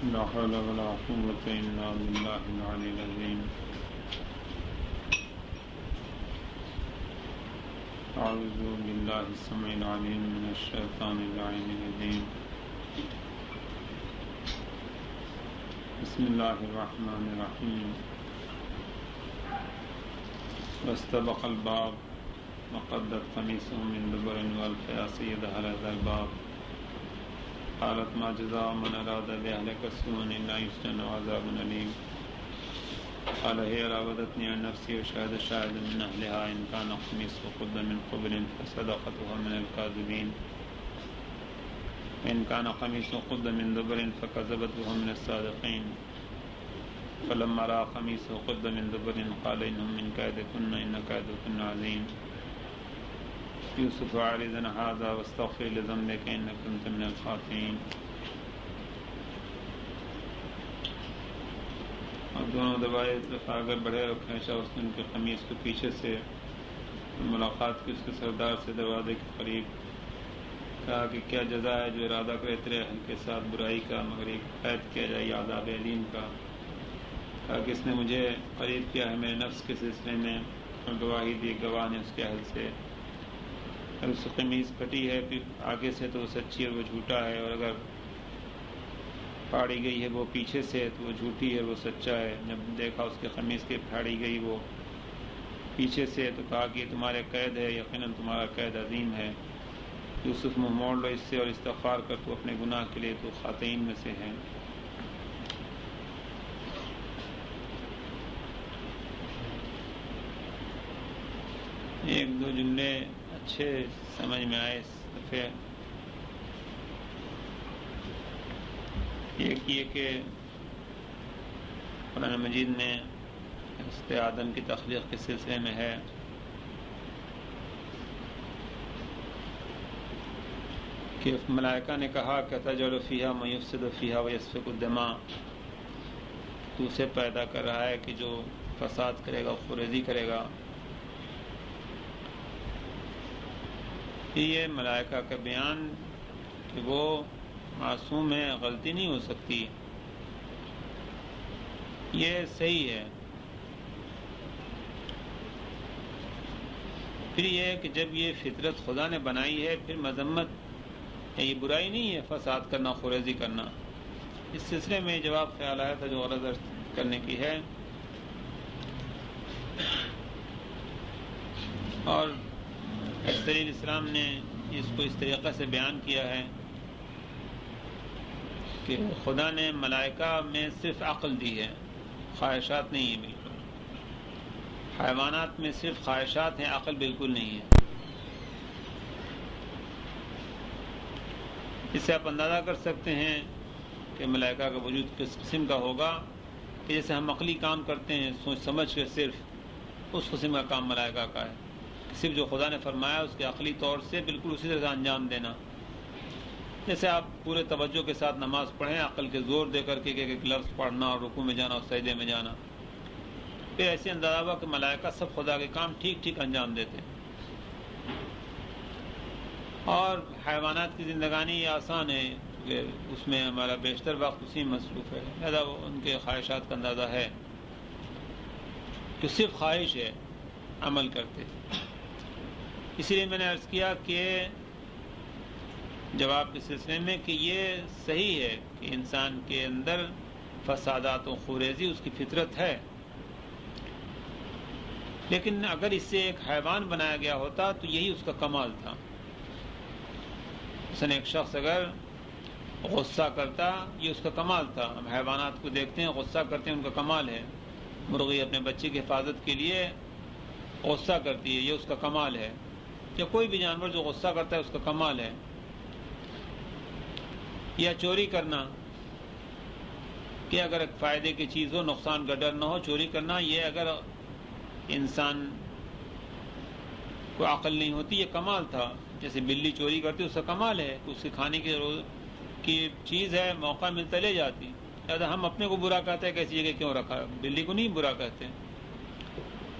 لا حول ولا قوة إلا بالله العلي العظيم. أعوذ بالله السميع العليم من الشيطان اللعين الرجيم. بسم الله الرحمن الرحيم. واستبق الباب وقدت قميصه من دبر والف يا سيدها هذا الباب. قالت ما جزاء من أراد بأهلك سوءا إلا يسجن عذاب أليم. قال هي راودتني عن نفسي وشهد شاهد من أهلها إن كان قميصه قد من قبل فصدقتها من الكاذبين وإن كان قميصه قد من دبر فكذبته من الصادقين. فلما رأى قميصه قد من دبر قال إنهم من كيدكن إن كيدكن عظيم. یوسف عارضنا هذا واستغفر لذنبك إنك كنت من الخاطئين. اور دونوں دبائے آگے بڑھے اور کھینچا اس نے ان کے قمیص کو پیچھے سے ملاقات کی اس کے سردار سے دروازے کے قریب. کہا کہ کیا جزا ہے جو ارادہ کرے تیرے اہل کے ساتھ برائی کا مگر ایک قید کیا جائے عذاب علیم کا. کہا کہ اس نے مجھے قریب کیا ہے میرے نفس کے سلسلے میں اور گواہی دی گواہ نے اس کے اہل سے. اگر اس کی قمیص پھٹی ہے پھر آگے سے تو وہ سچی اور وہ جھوٹا ہے اور اگر پھاڑی گئی ہے وہ پیچھے سے تو وہ جھوٹی ہے وہ سچا ہے. جب دیکھا اس کے قمیص کے پھاڑی گئی وہ پیچھے سے تو کہا کہ یہ تمہارے قید ہے یقیناً تمہارا قید عظیم ہے. یوسف منہ موڑ لو اس سے اور استغفار کر تو اپنے گناہ کے لیے تو خاطئین میں سے ہے. ایک دو جملے اچھے سمجھ میں آئے اس دفعہ. ایک یہ کہ قرآن مجید میں حضرت آدم کی تخلیق کے سلسلے میں ہے کہ ملائکہ نے کہا کہ تجعل فیہا من یفسد فیہا ویسفک الدماء، تو اسے پیدا کر رہا ہے کہ جو فساد کرے گا خونریزی کرے گا. یہ ملائکہ کا بیان کہ وہ معصوم ہے غلطی نہیں ہو سکتی یہ صحیح ہے. پھر یہ ہے کہ جب یہ فطرت خدا نے بنائی ہے پھر مذمت یہ برائی نہیں ہے فساد کرنا خونریزی کرنا. اس سلسلے میں جواب خیال آیا تھا جو غرض کرنے کی ہے. اور دلیل اسلام نے اس کو اس طریقے سے بیان کیا ہے کہ خدا نے ملائکہ میں صرف عقل دی ہے خواہشات نہیں ہے. بالکل حیوانات میں صرف خواہشات ہیں عقل بالکل نہیں ہے. اس سے آپ اندازہ کر سکتے ہیں کہ ملائکہ کا وجود کس قسم کا ہوگا کہ جیسے ہم عقلی کام کرتے ہیں سوچ سمجھ کے صرف اس قسم کا کام ملائکہ کا ہے. صرف جو خدا نے فرمایا اس کے عقلی طور سے بالکل اسی طرح سے انجام دینا. جیسے آپ پورے توجہ کے ساتھ نماز پڑھیں عقل کے زور دے کر کے ایک لفظ پڑھنا اور رکوع میں جانا اور سجدے میں جانا. پھر ایسے اندازہ ہوا کہ ملائکہ سب خدا کے کام ٹھیک ٹھیک انجام دیتے ہیں. اور حیوانات کی زندگانی یہ آسان ہے کہ اس میں ہمارا بیشتر وقت اسی میں مصروف ہے لہذا ان کے خواہشات کا اندازہ ہے کہ صرف خواہش ہے عمل کرتے. اسی لیے میں نے عرض کیا کہ جواب کے سلسلے میں کہ یہ صحیح ہے کہ انسان کے اندر فسادات و خونریزی اس کی فطرت ہے، لیکن اگر اس سے ایک حیوان بنایا گیا ہوتا تو یہی اس کا کمال تھا. مثلا ایک شخص اگر غصہ کرتا یہ اس کا کمال تھا. ہم حیوانات کو دیکھتے ہیں غصہ کرتے ہیں ان کا کمال ہے. مرغی اپنے بچے کی حفاظت کے لیے غصہ کرتی ہے یہ اس کا کمال ہے. یا کوئی بھی جانور جو غصہ کرتا ہے اس کا کمال ہے. یا چوری کرنا کہ اگر ایک فائدے کی چیز ہو نقصان کا ڈر نہ ہو چوری کرنا یہ اگر انسان کو عقل نہیں ہوتی یہ کمال تھا. جیسے بلی چوری کرتی اس کا کمال ہے اس کے کھانے کی چیز ہے موقع ملتا لے جاتی. لہٰذا ہم اپنے کو برا کہتے ہیں کہ ایسی جگہ کیوں رکھا بلی کو نہیں برا کہتے.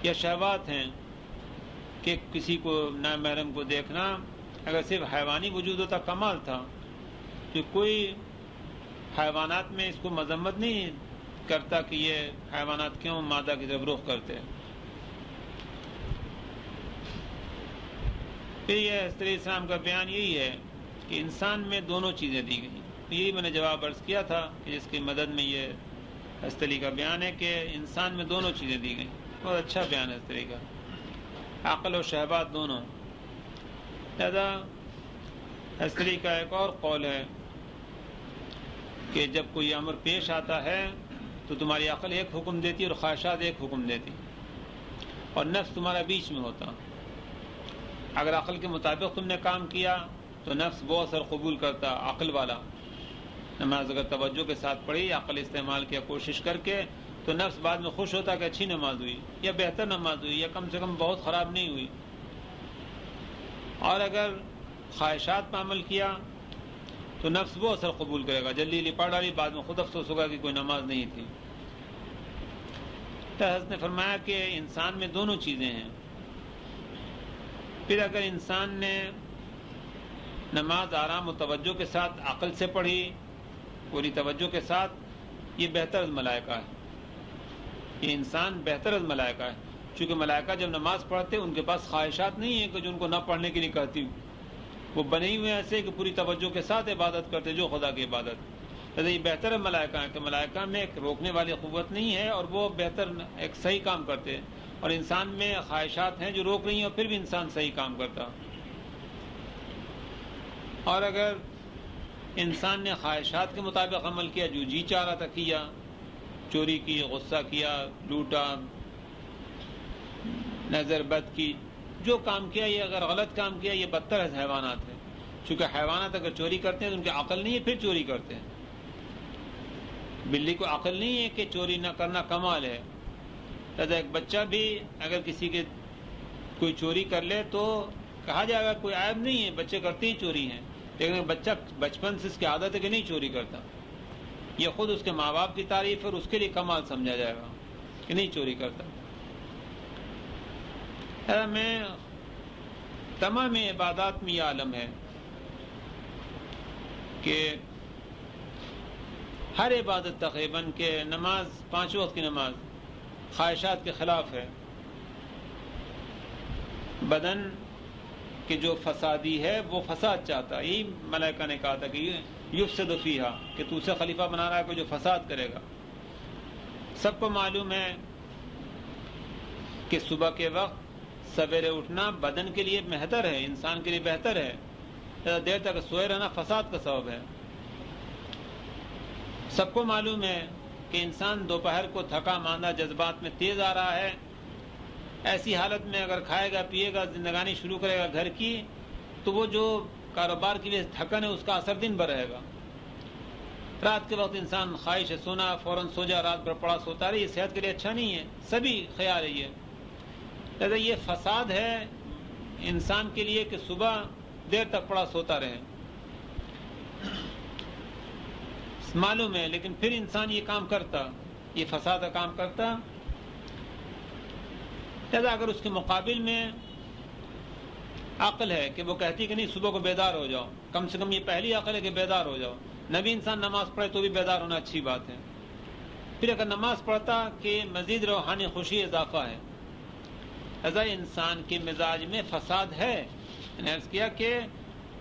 یا شہوات ہیں کہ کسی کو نامحرم کو دیکھنا اگر صرف حیوانی وجود ہوتا کمال تھا کہ کوئی حیوانات میں اس کو مذمت نہیں کرتا کہ یہ حیوانات کیوں مادہ کی طرف رخ کرتے ہیں. پھر یہ حضرت علیہ السلام کا بیان یہی ہے کہ انسان میں دونوں چیزیں دی گئی. یہی میں نے جواب عرض کیا تھا کہ جس کی مدد میں یہ حضرت علی کا بیان ہے کہ انسان میں دونوں چیزیں دی گئی. بہت اچھا بیان ہے حضرت علی کا، عقل و شہوات دونوں. لہذا حضرت علی کا ایک اور قول ہے کہ جب کوئی امر پیش آتا ہے تو تمہاری عقل ایک حکم دیتی اور خواہشات ایک حکم دیتی، اور نفس تمہارا بیچ میں ہوتا. اگر عقل کے مطابق تم نے کام کیا تو نفس وہ اثر قبول کرتا عقل والا. نماز اگر توجہ کے ساتھ پڑھی، عقل استعمال کیا کوشش کر کے، تو نفس بعد میں خوش ہوتا کہ اچھی نماز ہوئی یا بہتر نماز ہوئی یا کم سے کم بہت خراب نہیں ہوئی. اور اگر خواہشات پر عمل کیا تو نفس وہ اثر قبول کرے گا، جلدی جلدی پڑھ ڈالی، بعد میں خود افسوس ہوگا کہ کوئی نماز نہیں تھی. تو حضرت نے فرمایا کہ انسان میں دونوں چیزیں ہیں. پھر اگر انسان نے نماز آرام و توجہ کے ساتھ عقل سے پڑھی، پوری توجہ کے ساتھ، یہ بہتر از ملائکہ ہے. یہ انسان بہتر از ملائکہ ہے، چونکہ ملائکہ جب نماز پڑھتے ان کے پاس خواہشات نہیں ہیں کہ جو ان کو نہ پڑھنے کے لیے کہتی ہوں. وہ بنے ہی ہوئے ایسے کہ پوری توجہ کے ساتھ عبادت کرتے جو خدا کی عبادت. لہذا یہ بہتر ملائکہ ہے کہ ملائکہ میں ایک روکنے والی قوت نہیں ہے اور وہ بہتر ایک صحیح کام کرتے ہیں، اور انسان میں خواہشات ہیں جو روک رہی ہیں اور پھر بھی انسان صحیح کام کرتا. اور اگر انسان نے خواہشات کے مطابق عمل کیا، جو جی چاہ رہا تھا کیا، چوری کی، غصہ کیا، لوٹا، نظر بد کی، جو کام کیا، یہ اگر غلط کام کیا یہ بدتر ہے حیوانات ہے. چونکہ حیوانات اگر چوری کرتے ہیں تو ان کی عقل نہیں ہے، پھر چوری کرتے ہیں. بلی کو عقل نہیں ہے کہ چوری نہ کرنا کمال ہے. لہذا ایک بچہ بھی اگر کسی کے کوئی چوری کر لے تو کہا جائے گا کوئی عیب نہیں ہے، بچے کرتے ہی چوری ہیں. لیکن بچہ بچپن سے اس کی عادت ہے کہ نہیں چوری کرتا، یہ خود اس کے ماں باپ کی تعریف اور اس کے لیے کمال سمجھا جائے گا کہ نہیں چوری کرتا. میں تمام عبادات میں یہ عالم ہے کہ ہر عبادت تقریباً کہ نماز، 5 وقت کی نماز خواہشات کے خلاف ہے. بدن کہ جو فسادی ہے وہ فساد چاہتا ہے. یہی ملائکہ نے کہا تھا کہ یفسد فیہا، کہ تو اسے خلیفہ بنا رہا ہے کہ جو فساد کرے گا. سب کو معلوم ہے کہ صبح کے وقت سویرے اٹھنا بدن کے لیے بہتر ہے، انسان کے لیے بہتر ہے. دیر تک سوئے رہنا فساد کا سبب ہے. سب کو معلوم ہے کہ انسان دوپہر کو تھکا ماندہ جذبات میں تیز آ رہا ہے، ایسی حالت میں اگر کھائے گا پیے گا زندگانی شروع کرے گا گھر کی، تو وہ جو کاروبار کی وجہ سے تھکن ہے اس کا اثر دن بھر رہے گا. رات کے وقت انسان خواہش ہے سونا، فوراً سو جا، رات بھر پڑا سوتا رہے، یہ صحت کے لیے اچھا نہیں ہے. سبھی خیال ہے یہ. لہذا یہ فساد ہے انسان کے لیے کہ صبح دیر تک پڑا سوتا رہے. معلوم ہے، لیکن پھر انسان یہ کام کرتا، یہ فساد کا کام کرتا. لہذا اگر اس کے مقابل میں عقل ہے کہ وہ کہتی کہ نہیں صبح کو بیدار ہو جاؤ، کم سے کم یہ پہلی عقل ہے کہ بیدار ہو جاؤ. نبی انسان نماز پڑھے تو بھی بیدار ہونا اچھی بات ہے. پھر اگر نماز پڑھتا کہ مزید روحانی خوشی اضافہ ہے. لہذا انسان کے مزاج میں فساد ہے. میں نے عرض کیا کہ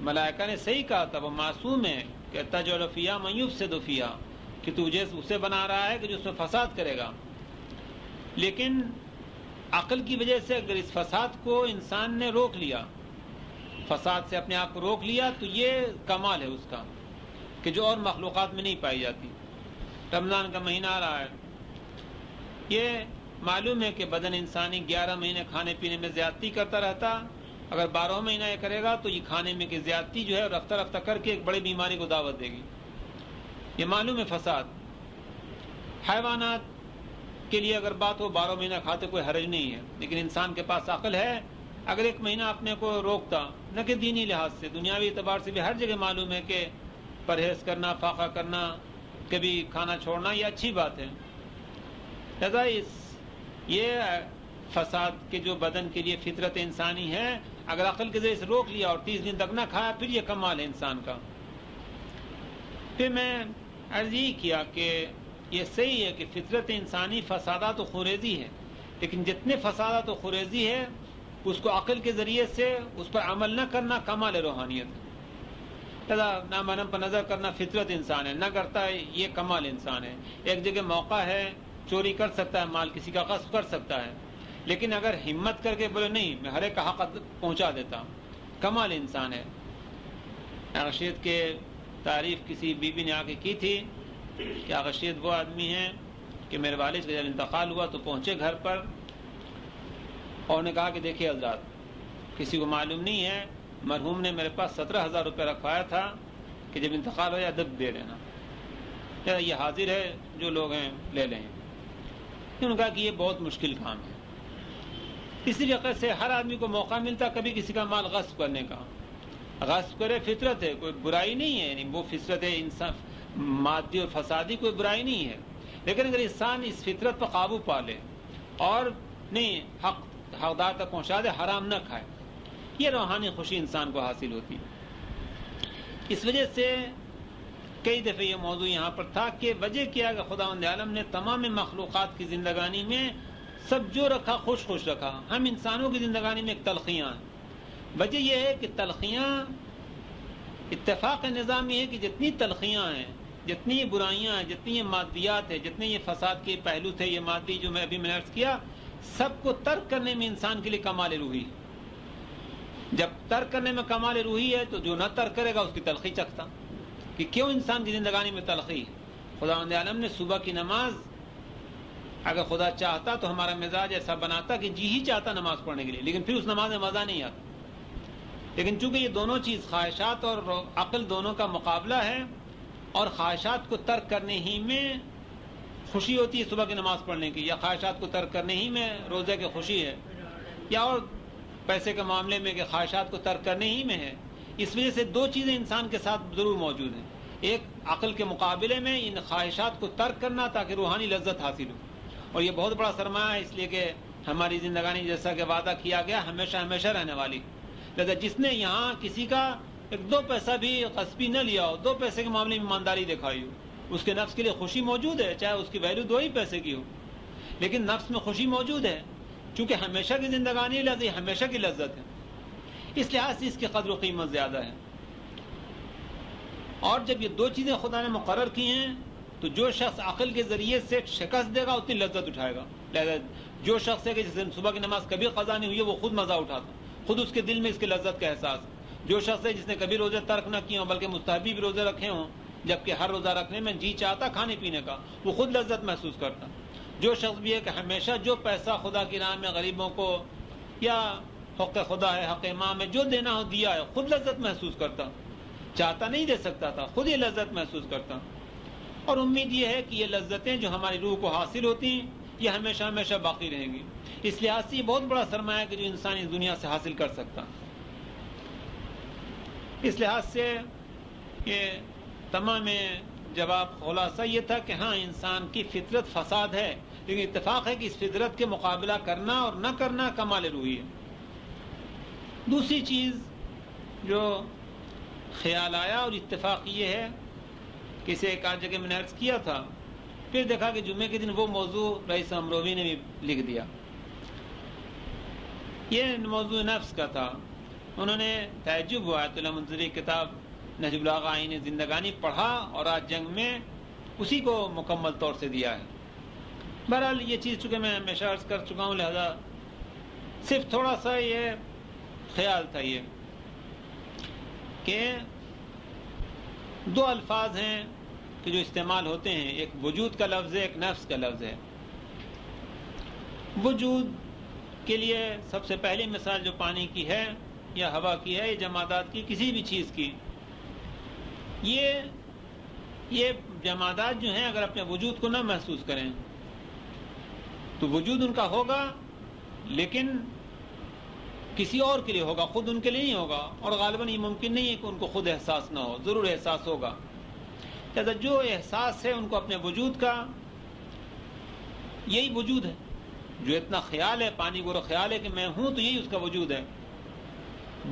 ملائکہ نے صحیح کہا تھا، وہ معصوم ہے کہ تجعل فیہا من یفسد فیہا، کہ تجھے اسے بنا رہا ہے کہ جو اس میں فساد کرے گا. لیکن عقل کی وجہ سے اگر اس فساد کو انسان نے روک لیا، فساد سے اپنے آپ کو روک لیا، تو یہ کمال ہے اس کا کہ جو اور مخلوقات میں نہیں پائی جاتی. رمضان کا مہینہ آ رہا ہے، یہ معلوم ہے کہ بدن انسانی 11 مہینے کھانے پینے میں زیادتی کرتا رہتا. اگر 12 مہینہ یہ کرے گا تو یہ کھانے میں کی زیادتی جو ہے رفتہ رفتہ کر کے ایک بڑی بیماری کو دعوت دے گی. یہ معلوم ہے فساد. حیوانات کے لیے اگر بات ہو 12 مہینہ کھاتے کوئی حرج نہیں ہے، لیکن انسان کے پاس عقل ہے. اگر 1 مہینہ اپنے کو روکتا، نہ کہ دینی لحاظ سے، دنیاوی اعتبار سے بھی ہر جگہ معلوم ہے کہ پرہیز کرنا، فاقہ کرنا، کبھی کھانا چھوڑنا یہ اچھی بات ہے. لہذا یہ فساد کے جو بدن کے لیے فطرت انسانی ہے، اگر عقل کے ذریعے سے روک لیا اور 30 دن تک نہ کھایا، پھر یہ کمال ہے انسان کا. پھر میں عرض یہ کیا کہ یہ صحیح ہے کہ فطرت انسانی فسادات و خریزی ہے، لیکن جتنے فسادات و خریزی ہے اس کو عقل کے ذریعے سے اس پر عمل نہ کرنا کمال روحانیت ہے۔ نہ منم پر نظر کرنا فطرت انسان ہے، نہ کرتا ہے یہ کمال انسان ہے۔ ایک جگہ موقع ہے چوری کر سکتا ہے، مال کسی کا غصب کر سکتا ہے، لیکن اگر ہمت کر کے بولے نہیں میں ہر ایک کا حق پہنچا دیتا، کمال انسان ہے۔ رشید کے تعریف کسی بی بی نے آ کے کی تھی کہ رشید وہ آدمی ہیں کہ میرے والد کا جب انتقال ہوا تو پہنچے گھر پر اور نے کہا کہ دیکھیے حضرات کسی کو معلوم نہیں ہے، مرحوم نے میرے پاس 17,000 روپے رکھوایا تھا کہ جب انتقال ہو جائے ادب دے دینا، یہ حاضر ہے جو لوگ ہیں لے لیں۔ انہوں نے کہا کہ یہ بہت مشکل کام ہے۔ اسی طریقے سے ہر آدمی کو موقع ملتا کبھی کسی کا مال غصب کرنے کا، غصب کرے فطرت ہے، کوئی برائی نہیں ہے، یعنی وہ فطرت ہے انسان مادی اور فسادی کوئی برائی نہیں ہے، لیکن اگر انسان اس فطرت پر قابو پا لے اور نہیں حقدار تک پہنچا دے، حرام نہ کھائے، یہ روحانی خوشی انسان کو حاصل ہوتی۔ اس وجہ سے کئی دفعہ یہ موضوع یہاں پر تھا کہ وجہ کیا کہ خداوند عالم نے تمام مخلوقات کی زندگانی میں سب جو رکھا خوش خوش رکھا۔ ہم انسانوں کی زندگانی میں ایک تلخیاں ہیں۔ وجہ یہ ہے کہ تلخیاں اتفاق نظام یہ ہے کہ جتنی تلخیاں ہیں، جتنی یہ برائیاں ہیں، جتنی یہ مادیات ہیں، جتنے یہ فساد کے پہلو تھے، یہ مادی جو میں ابھی میں نے عرض کیا، سب کو ترک کرنے میں انسان کے لیے کمال روحی۔ جب ترک کرنے میں کمال روحی ہے تو جو نہ ترک کرے گا اس کی تلخی چکھتا کہ کیوں انسان کی زندگانی میں تلخی۔ خداوند عالم نے صبح کی نماز اگر خدا چاہتا تو ہمارا مزاج ایسا بناتا کہ جی ہی چاہتا نماز پڑھنے کے لیے، لیکن پھر اس نماز میں مزہ نہیں آتا۔ لیکن چونکہ یہ دونوں چیز خواہشات اور عقل دونوں کا مقابلہ ہے، اور خواہشات کو ترک کرنے ہی میں خوشی ہوتی ہے صبح کی نماز پڑھنے کی، یا خواہشات کو ترک کرنے ہی میں روزے کی خوشی ہے، یا اور پیسے کے معاملے میں کہ خواہشات کو ترک کرنے ہی میں ہے۔ اس وجہ سے دو چیزیں انسان کے ساتھ ضرور موجود ہیں، ایک عقل کے مقابلے میں ان خواہشات کو ترک کرنا تاکہ روحانی لذت حاصل ہو، اور یہ بہت بڑا سرمایہ ہے، اس لیے کہ ہماری زندگانی جیسا کہ وعدہ کیا گیا ہمیشہ ہمیشہ رہنے والی۔ لہذا جس نے یہاں کسی کا ایک دو پیسہ بھی غصبی نہ لیا ہو، دو پیسے کے معاملے میں ایمانداری دکھائی ہو، اس کے نفس کے لیے خوشی موجود ہے، چاہے اس کی ویلیو 2 ہی پیسے کی ہو، لیکن نفس میں خوشی موجود ہے، چونکہ ہمیشہ کی زندگانی ہے لہذا ہمیشہ کی لذت ہے، اس لحاظ سے اس کی قدر و قیمت زیادہ ہے۔ اور جب یہ دو چیزیں خدا نے مقرر کی ہیں تو جو شخص عقل کے ذریعے سے شکست دے گا اتنی لذت اٹھائے گا۔ لہذا جو شخص ہے کہ جس دن صبح کی نماز کبھی قضا نہیں ہوئی ہے وہ خود مزہ اٹھاتا، خود اس کے دل میں اس کی لذت کا احساس۔ جو شخص ہے جس نے کبھی روزے ترک نہ کیے ہوں بلکہ مستحبی بھی روزے رکھے ہوں، جبکہ ہر روزہ رکھنے میں جی چاہتا کھانے پینے کا، وہ خود لذت محسوس کرتا۔ جو شخص بھی ہے کہ ہمیشہ جو پیسہ خدا کی راہ میں غریبوں کو یا حق خدا ہے حق امام ہے جو دینا ہو دیا ہے، خود لذت محسوس کرتا، چاہتا نہیں دے سکتا تھا، خود یہ لذت محسوس کرتا۔ اور امید یہ ہے کہ یہ لذتیں جو ہماری روح کو حاصل ہوتی ہیں یہ ہمیشہ ہمیشہ باقی رہیں گی۔ اس لحاظ سے یہ بہت بڑا سرمایہ ہے کہ جو انسان اس دنیا سے حاصل کر سکتا۔ اس لحاظ سے یہ تمام جواب خلاصہ یہ تھا کہ ہاں انسان کی فطرت فساد ہے، لیکن اتفاق ہے کہ اس فطرت کے مقابلہ کرنا اور نہ کرنا کمال روحی ہے۔ دوسری چیز جو خیال آیا اور اتفاق یہ ہے کہ اسے ایک آدھ جگہ میں نے عرض کیا تھا، پھر دیکھا کہ جمعے کے دن وہ موضوع رئیس امروی نے بھی لکھ دیا، یہ موضوع نفس کا تھا۔ انہوں نے تعجب ہوا، آیت اللہ منتظری کتاب نہج البلاغہ آئین زندگانی پڑھا اور آج جنگ میں اسی کو مکمل طور سے دیا ہے۔ بہرحال یہ چیز چونکہ میں ہمیشہ عرض کر چکا ہوں لہذا صرف تھوڑا سا یہ خیال تھا یہ کہ دو الفاظ ہیں کہ جو استعمال ہوتے ہیں، ایک وجود کا لفظ ہے، ایک نفس کا لفظ ہے۔ وجود کے لیے سب سے پہلی مثال جو پانی کی ہے یا ہوا کی ہے یا جمادات کی کسی بھی چیز کی، یہ جمادات جو ہیں اگر اپنے وجود کو نہ محسوس کریں تو وجود ان کا ہوگا لیکن کسی اور کے لیے ہوگا، خود ان کے لیے نہیں ہوگا، اور غالباً یہ ممکن نہیں ہے کہ ان کو خود احساس نہ ہو، ضرور احساس ہوگا۔ لہذا جو احساس ہے ان کو اپنے وجود کا، یہی وجود ہے۔ جو اتنا خیال ہے، پانی کو خیال ہے کہ میں ہوں تو یہی اس کا وجود ہے۔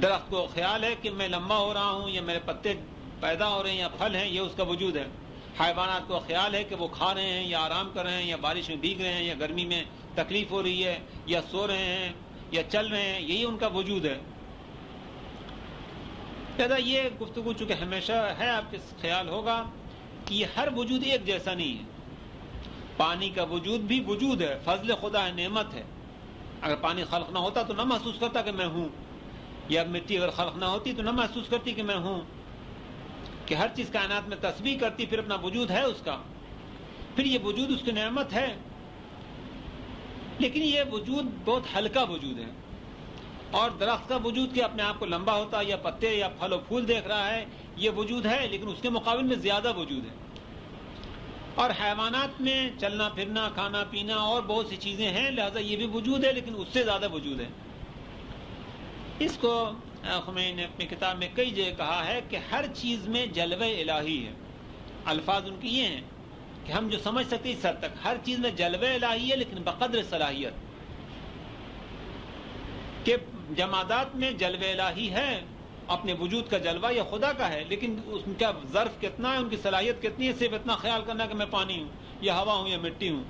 درخت کو خیال ہے کہ میں لمبا ہو رہا ہوں یا میرے پتے پیدا ہو رہے ہیں یا پھل ہیں، یہ اس کا وجود ہے۔ حیوانات کو خیال ہے کہ وہ کھا رہے ہیں یا آرام کر رہے ہیں یا بارش میں بھیگ رہے ہیں یا گرمی میں تکلیف ہو رہی ہے یا سو رہے ہیں یا چل رہے ہیں، یہی ان کا وجود ہے۔ لہذا یہ گفتگو چونکہ ہمیشہ ہے، آپ کے خیال ہوگا کہ یہ ہر وجود ایک جیسا نہیں ہے۔ پانی کا وجود بھی وجود ہے، فضل خدا ہے، نعمت ہے۔ اگر پانی خلق نہ ہوتا تو نہ محسوس کرتا کہ میں ہوں، یا مٹی اگر خلق نہ ہوتی تو نہ محسوس کرتی کہ میں ہوں، کہ ہر چیز کائنات میں تسبیح کرتی، پھر اپنا وجود ہے اس کا، پھر یہ وجود اس کی نعمت ہے۔ لیکن یہ وجود بہت ہلکا وجود ہے، اور درخت کا وجود کہ اپنے آپ کو لمبا ہوتا یا پتے یا پھل و پھول دیکھ رہا ہے، یہ وجود ہے، لیکن اس کے مقابل میں زیادہ وجود ہے۔ اور حیوانات میں چلنا پھرنا، کھانا پینا اور بہت سی چیزیں ہیں، لہذا یہ بھی وجود ہے، لیکن اس سے زیادہ وجود ہے۔ اس کو خمینی نے اپنی کتاب میں کئی جگہ کہا ہے کہ ہر چیز میں جلوہ الہی ہے۔ الفاظ ان کی یہ ہیں کہ ہم جو سمجھ سکتے اس حد تک، ہر چیز میں جلوہ الہی ہے لیکن بقدر صلاحیت، کہ جمادات میں جلوہ الہی ہے، اپنے وجود کا جلوہ یا خدا کا ہے، لیکن اس کا ظرف کتنا ہے، ان کی صلاحیت کتنی ہے، صرف اتنا خیال کرنا کہ میں پانی ہوں یا ہوا ہوں یا مٹی ہوں۔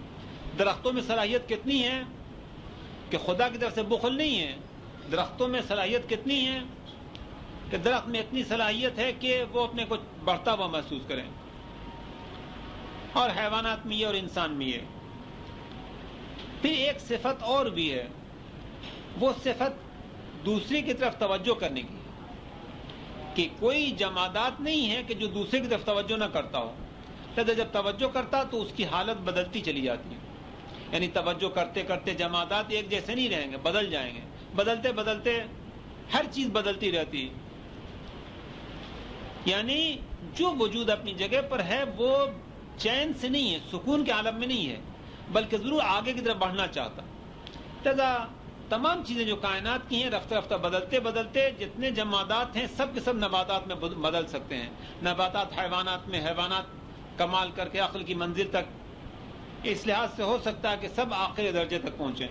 درختوں میں صلاحیت کتنی ہے کہ خدا کی طرف سے بخل نہیں ہے، درختوں میں صلاحیت کتنی ہے کہ درخت میں اتنی صلاحیت ہے کہ وہ اپنے کو بڑھتا ہوا محسوس کریں، اور حیوانات میں یہ اور انسان میں یہ۔ پھر ایک صفت اور بھی ہے، وہ صفت دوسری کی طرف توجہ کرنے کی، کہ کوئی جمادات نہیں ہے کہ جو دوسرے کی طرف توجہ نہ کرتا ہو، لہذا جب توجہ کرتا تو اس کی حالت بدلتی چلی جاتی ہے۔ یعنی توجہ کرتے کرتے جمادات ایک جیسے نہیں رہیں گے، بدل جائیں گے، بدلتے بدلتے ہر چیز بدلتی رہتی ہے۔ یعنی جو وجود اپنی جگہ پر ہے وہ چین سے نہیں ہے، سکون کے عالم میں نہیں ہے، بلکہ ضرور آگے کی طرف بڑھنا چاہتا۔ لہذا تمام چیزیں جو کائنات کی ہیں رفتہ رفتہ بدلتے بدلتے جتنے جمادات ہیں سب کے سب نباتات میں بدل سکتے ہیں، نباتات حیوانات میں، حیوانات کمال کر کے عقل کی منزل تک، اس لحاظ سے ہو سکتا ہے کہ سب آخری درجے تک پہنچیں۔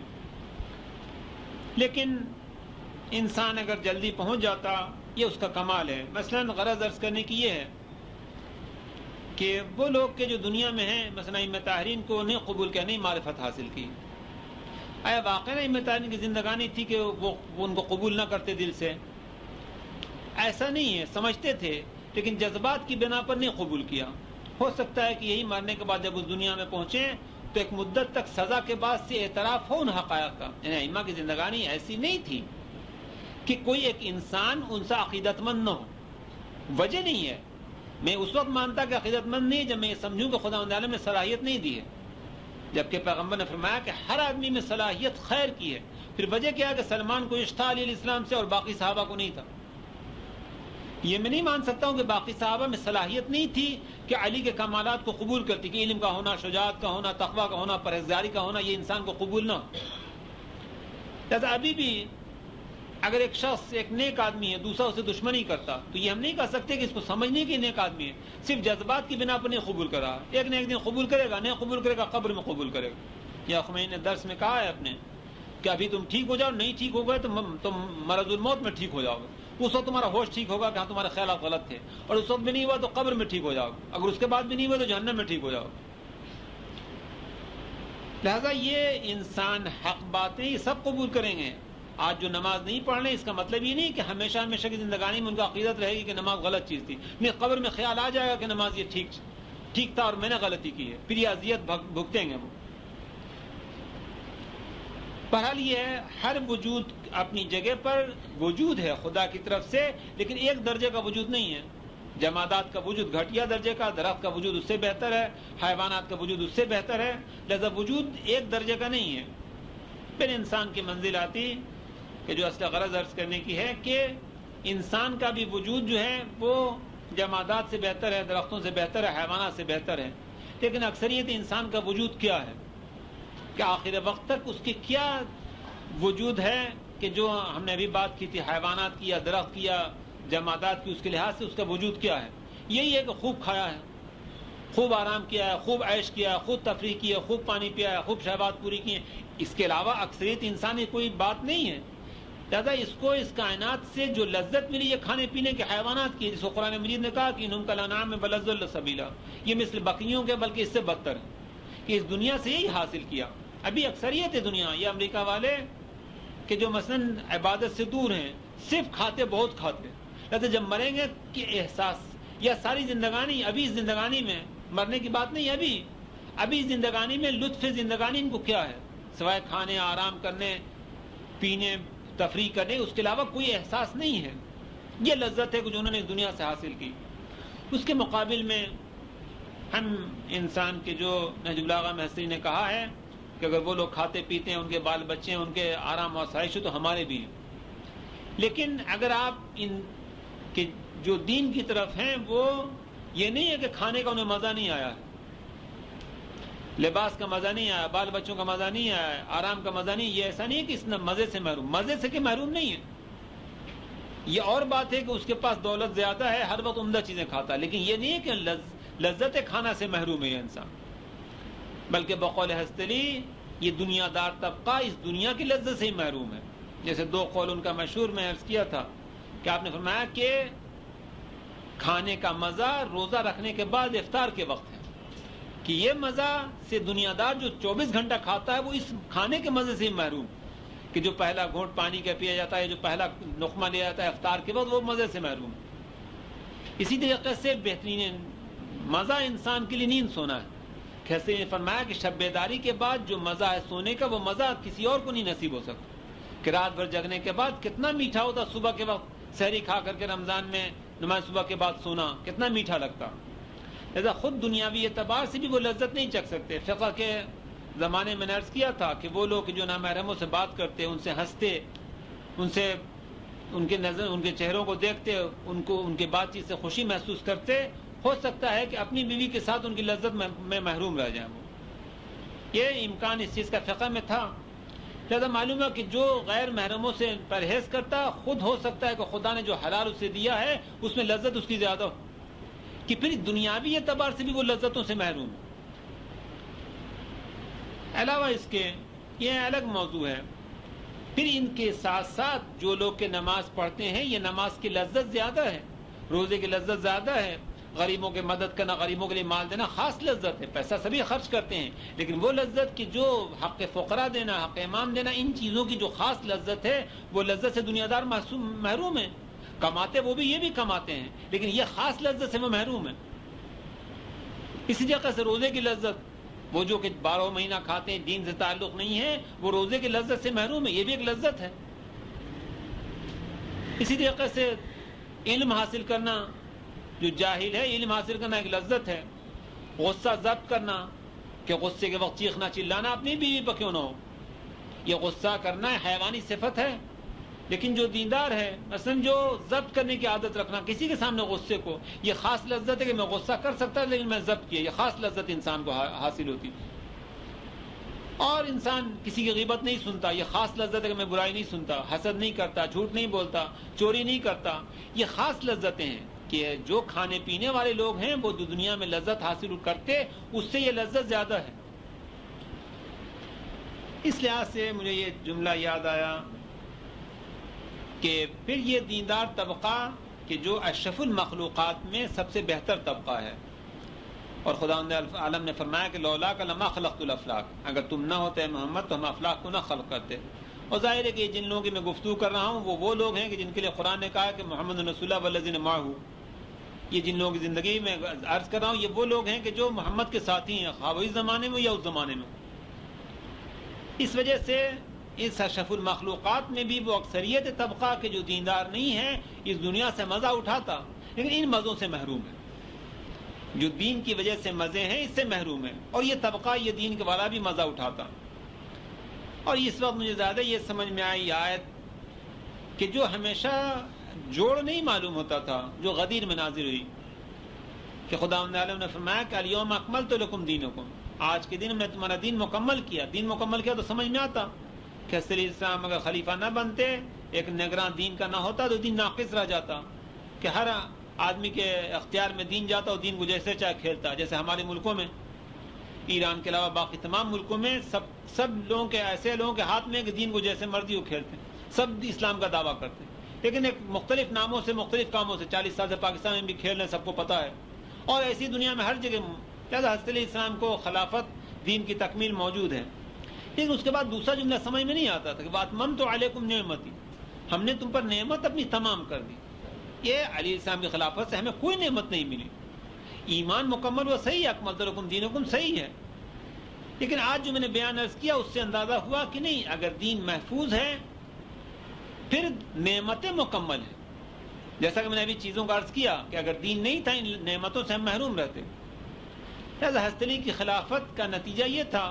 لیکن انسان اگر جلدی پہنچ جاتا، یہ اس کا کمال ہے۔ مثلا غرض عرض کرنے کی یہ ہے کہ وہ لوگ کے جو دنیا میں ہیں، مثلا ائمہ طاہرین کو نہیں قبول کیا، نہیں معرفت حاصل کی، آیا واقعی ائمہ طاہرین کی زندگانی تھی کہ وہ ان کو قبول نہ کرتے دل سے؟ ایسا نہیں ہے، سمجھتے تھے لیکن جذبات کی بنا پر نہیں قبول کیا۔ ہو سکتا ہے کہ یہی مرنے کے بعد جب اس دنیا میں پہنچے تو ایک مدت تک سزا کے بعد سے اعتراف ہو ان حقائق کا۔ یعنی ائمہ کی زندگانی ایسی نہیں تھی کہ کوئی ایک انسان ان سے عقیدت مند نہ ہو، وجہ نہیں ہے۔ میں اس وقت مانتا کہ عقیدت مند نہیں جب میں یہ سمجھوں کہ خدا تعالی میں صلاحیت نہیں دی ہے، جبکہ پیغمبر نے فرمایا کہ ہر آدمی میں صلاحیت خیر کی ہے۔ پھر وجہ کیا ہے کہ سلمان کو عشق تھا علیہ السلام سے اور باقی صحابہ کو نہیں تھا۔ یہ میں نہیں مان سکتا ہوں کہ باقی صحابہ میں صلاحیت نہیں تھی کہ علی کے کمالات کو قبول کرتی، کہ علم کا ہونا، شجاعت کا ہونا، تقویٰ کا ہونا، پرہیزگاری کا ہونا، یہ انسان کو قبول نہ ہو۔ لہذا ابھی بھی اگر ایک شخص ایک نیک آدمی ہے، دوسرا اسے دشمنی کرتا، تو یہ ہم نہیں کہہ سکتے کہ اس کو سمجھنے کی نیک آدمی ہے، صرف جذبات کی بنا پر نہیں قبول کرا۔ ایک نہ ایک دن قبول کرے گا، نہیں قبول کرے گا قبر میں قبول کرے گا۔ یا خمینی نے درس میں کہا ہے اپنے کہ ابھی تم ٹھیک ہو جاؤ، نہیں ٹھیک ہو گئے تو تم مرض الموت میں ٹھیک ہو جاؤ گے۔ اس وقت تمہارا ہوش ٹھیک ہوگا کہ ہاں تمہارے خیالات غلط تھے، اور اس وقت بھی نہیں ہوا تو قبر میں ٹھیک ہو جاؤ گے، اگر اس کے بعد بھی نہیں ہوا تو جہنم میں ٹھیک ہو جاؤ گے۔ لہذا یہ انسان حق باتیں یہ سب قبول کریں گے۔ آج جو نماز نہیں پڑھ رہے اس کا مطلب یہ نہیں کہ ہمیشہ ہمیشہ کی زندگانی میں ان کا عقیدت رہے گی کہ نماز غلط چیز تھی، نہیں، قبر میں خیال آ جائے گا کہ نماز یہ ٹھیک تھا اور میں نے غلطی کی ہے، پھر یہ اذیت بھگتیں گے وہ۔ بہرحال یہ ہے، ہر وجود اپنی جگہ پر وجود ہے خدا کی طرف سے، لیکن ایک درجے کا وجود نہیں ہے۔ جمادات کا وجود گھٹیا درجے کا، درخت کا وجود اس سے بہتر ہے، حیوانات کا وجود اس سے بہتر ہے، لہذا وجود ایک درجے کا نہیں ہے۔ پھر انسان کی منزل آتی کہ جو اصل غرض عرض کرنے کی ہے کہ انسان کا بھی وجود جو ہے وہ جمادات سے بہتر ہے، درختوں سے بہتر ہے، حیوانات سے بہتر ہے، لیکن اکثریت انسان کا وجود کیا ہے کہ آخر وقت تک اس کی کیا وجود ہے کہ جو ہم نے ابھی بات کی تھی حیوانات کی یا درخت کی یا جمادات کی، اس کے لحاظ سے اس کا وجود کیا ہے؟ یہی ہے کہ خوب کھایا ہے، خوب آرام کیا ہے، خوب عیش کیا ہے، خوب تفریح کی ہے، خوب پانی پیا ہے، خوب شہوات پوری کی ہیں۔ اس کے علاوہ اکثریت انسانی کوئی بات نہیں ہے۔ لہٰذا اس کو اس کائنات سے جو لذت ملی یہ کھانے پینے کے حیوانات کی، جس کو قرآن مجید نے کہا کہ انہم کالانعام بل اضل سبیلا، یہ مثل بکریوں کے بلکہ اس سے بدتر ہے، کہ اس دنیا سے یہی حاصل کیا۔ ابھی اکثریت ہے دنیا، یہ امریکہ والے کہ جو مثلاً عبادت سے دور ہیں، صرف کھاتے بہت کھاتے، لہٰذا جب مریں گے کہ احساس یا ساری زندگانی، ابھی اس زندگانی میں مرنے کی بات نہیں، ابھی زندگانی میں لطف زندگانی ان کو کیا ہے سوائے کھانے، آرام کرنے، پینے، تفریح کرنے، اس کے علاوہ کوئی احساس نہیں ہے۔ یہ لذت ہے کہ جو انہوں نے اس دنیا سے حاصل کی۔ اس کے مقابل میں ہم انسان کے جو نہج البلاغہ میں حسری نے کہا ہے کہ اگر وہ لوگ کھاتے پیتے ہیں، ان کے بال بچے ہیں، ان کے آرام و آسائش تو ہمارے بھی ہیں، لیکن اگر آپ ان کے جو دین کی طرف ہیں وہ یہ نہیں ہے کہ کھانے کا انہیں مزہ نہیں آیا، لباس کا مزہ نہیں آیا، بال بچوں کا مزہ نہیں آیا، آرام کا مزہ نہیں، یہ ایسا نہیں ہے کہ اس نے مزے سے محروم، مزے سے کہ محروم نہیں ہے۔ یہ اور بات ہے کہ اس کے پاس دولت زیادہ ہے، ہر وقت عمدہ چیزیں کھاتا ہے، لیکن یہ نہیں ہے کہ لذت کھانا سے محروم ہے یہ انسان، بلکہ بقول ہستلی یہ دنیا دار طبقہ اس دنیا کی لذت سے ہی محروم ہے۔ جیسے دو قول ان کا مشہور میں عرض کیا تھا کہ آپ نے فرمایا کہ کھانے کا مزہ روزہ رکھنے کے بعد افطار کے وقت ہے، کہ یہ مزہ سے دنیا دار جو 24 گھنٹہ کھاتا ہے وہ اس کھانے کے مزے سے ہی محروم، کہ جو پہلا گھونٹ پانی کا پیا جاتا ہے، جو پہلا لقمہ لیا جاتا ہے افطار کے وقت، وہ مزے سے محروم۔ اسی طریقے سے بہترین مزہ انسان کے لیے نیند سونا ہے۔ کیسے نے فرمایا کہ شب بیداری کے بعد جو مزہ ہے سونے کا، وہ مزہ کسی اور کو نہیں نصیب ہو سکتا، کہ رات بھر جگنے کے بعد کتنا میٹھا ہوتا، صبح کے وقت سحری کھا کر کے رمضان میں نماز صبح کے بعد سونا کتنا میٹھا لگتا۔ لہذا خود دنیاوی اعتبار سے بھی وہ لذت نہیں چکھ سکتے۔ فقہ کے زمانے میں نے عرض کیا تھا کہ وہ لوگ جو نامحرموں سے بات کرتے، ان سے ہنستے، ان کے چہروں کو دیکھتے، ان کے بات چیت سے خوشی محسوس کرتے، ہو سکتا ہے کہ اپنی بیوی کے ساتھ ان کی لذت میں محروم رہ جائیں وہ۔ یہ امکان اس چیز کا فقہ میں تھا۔ لہذا معلوم ہے کہ جو غیر محرموں سے پرہیز کرتا، خود ہو سکتا ہے کہ خدا نے جو حلال اسے دیا ہے اس میں لذت اس کی زیادہ ہو، کہ پھر دنیاوی اعتبار سے بھی وہ لذتوں سے محروم ہے۔ علاوہ اس کے یہ الگ موضوع ہے۔ پھر ان کے ساتھ ساتھ جو لوگ کے نماز پڑھتے ہیں، یہ نماز کی لذت زیادہ ہے، روزے کی لذت زیادہ ہے، غریبوں کی مدد کرنا، غریبوں کے لیے مال دینا خاص لذت ہے، پیسہ سبھی خرچ کرتے ہیں، لیکن وہ لذت کی جو حق فقراء دینا، حق امام دینا، ان چیزوں کی جو خاص لذت ہے، وہ لذت سے دنیا دار محروم ہے۔ کماتے وہ بھی، یہ بھی کماتے ہیں، لیکن یہ خاص لذت سے وہ محروم ہے۔ اسی طریقے سے روزے کی لذت، وہ جو کہ 12 مہینہ کھاتے ہیں، دین سے تعلق نہیں ہے، وہ روزے کی لذت سے محروم ہے، یہ بھی ایک لذت ہے۔ اسی طریقے سے علم حاصل کرنا، جو جاہل ہے علم حاصل کرنا ایک لذت ہے۔ غصہ ضبط کرنا، کہ غصے کے وقت چیخنا چلانا اپنی بیوی پر کیوں نہ ہو، یہ غصہ کرنا حیوانی صفت ہے، لیکن جو دیندار ہے مثلا جو ضبط کرنے کی عادت رکھنا کسی کے سامنے غصے کو، یہ خاص لذت ہے کہ میں غصہ کر سکتا لیکن میں ضبط کیا، یہ خاص لذت انسان کو حاصل ہوتی۔ اور انسان کسی کی غیبت نہیں سنتا، یہ خاص لذت ہے کہ میں برائی نہیں سنتا، حسد نہیں کرتا، جھوٹ نہیں بولتا، چوری نہیں کرتا، یہ خاص لذتیں ہیں کہ جو کھانے پینے والے لوگ ہیں وہ دنیا میں لذت حاصل کرتے، اس سے یہ لذت زیادہ ہے۔ اس لحاظ سے مجھے یہ جملہ یاد آیا کہ پھر یہ دیندار طبقہ کہ جو اشرف المخلوقات میں سب سے بہتر طبقہ ہے، اور خداوند عالم نے فرمایا کہ لولاک لما خلقت الافلاک، اگر تم نہ ہوتے محمد تو ہم افلاک کو نہ خلق کرتے۔ اور ظاہر ہے کہ جن لوگوں کی میں گفتگو کر رہا ہوں وہ لوگ ہیں کہ جن کے لیے قرآن نے کہا کہ محمد رسول اللہ والذین معہ، یہ جن لوگوں کی زندگی میں عرض کر رہا ہوں یہ وہ لوگ ہیں کہ جو محمد کے ساتھی ہیں، خواہ اس زمانے میں یا اس زمانے میں۔ اس وجہ سے اس اشرف المخلوقات میں بھی وہ اکثریت طبقہ کے جو دیندار نہیں ہے اس دنیا سے مزہ اٹھاتا، لیکن ان مزوں سے محروم ہے، جو دین کی وجہ سے مزے ہیں اس سے محروم ہے، اور یہ طبقہ یہ دین کے والا بھی مزہ اٹھاتا۔ اور اس وقت مجھے زیادہ یہ سمجھ میں آئی آیت کہ جو ہمیشہ جوڑ نہیں معلوم ہوتا تھا، جو غدیر میں نازل ہوئی، کہ خداوند عالم نے فرمایا کہ الیوم اکملت لکم دینکم، آج کے دن میں تمہارا دین مکمل کیا۔ دین مکمل کیا تو سمجھ میں آتا کہ حضرت اسلام اگر خلیفہ نہ بنتے، ایک نگراں دین کا نہ ہوتا تو دین ناقص رہ جاتا، کہ ہر آدمی کے اختیار میں دین جاتا اور دین کو جیسے چاہے کھیلتا۔ جیسے ہمارے ملکوں میں، ایران کے علاوہ باقی تمام ملکوں میں سب لوگوں کے ایسے لوگوں کے ہاتھ میں کہ دین کو جیسے مرضی وہ کھیلتے ہیں۔ سب اسلام کا دعویٰ کرتے ہیں، لیکن ایک مختلف ناموں سے مختلف کاموں سے 40 سال سے پاکستان میں بھی کھیل رہے ہیں، سب کو پتہ ہے، اور ایسی دنیا میں ہر جگہ لہٰذا حضرت علیہ السلام کو خلافت دین کی تکمیل موجود ہے۔ لیکن اس کے بعد دوسرا جملہ سمجھ میں نہیں آتا تھا کہ وَأَتْمَمْتُ عَلَيْكُمْ نِعْمَتِي، ہم نے تم پر نعمت اپنی تمام کر دی۔ یہ علی السلام کی خلافت سے ہمیں کوئی نعمت نہیں ملی، ایمان مکمل وہ صحیح ہے، اکملت لکم دینکم صحیح ہے، لیکن آج جو میں نے بیان عرض کیا اس سے اندازہ ہوا کہ نہیں، اگر دین محفوظ ہے پھر نعمتیں مکمل ہیں۔ جیسا کہ میں نے ابھی چیزوں کا عرض کیا کہ اگر دین نہیں تھا ان نعمتوں سے ہم محروم رہتے۔ لہٰذا حضرت علی کی خلافت کا نتیجہ یہ تھا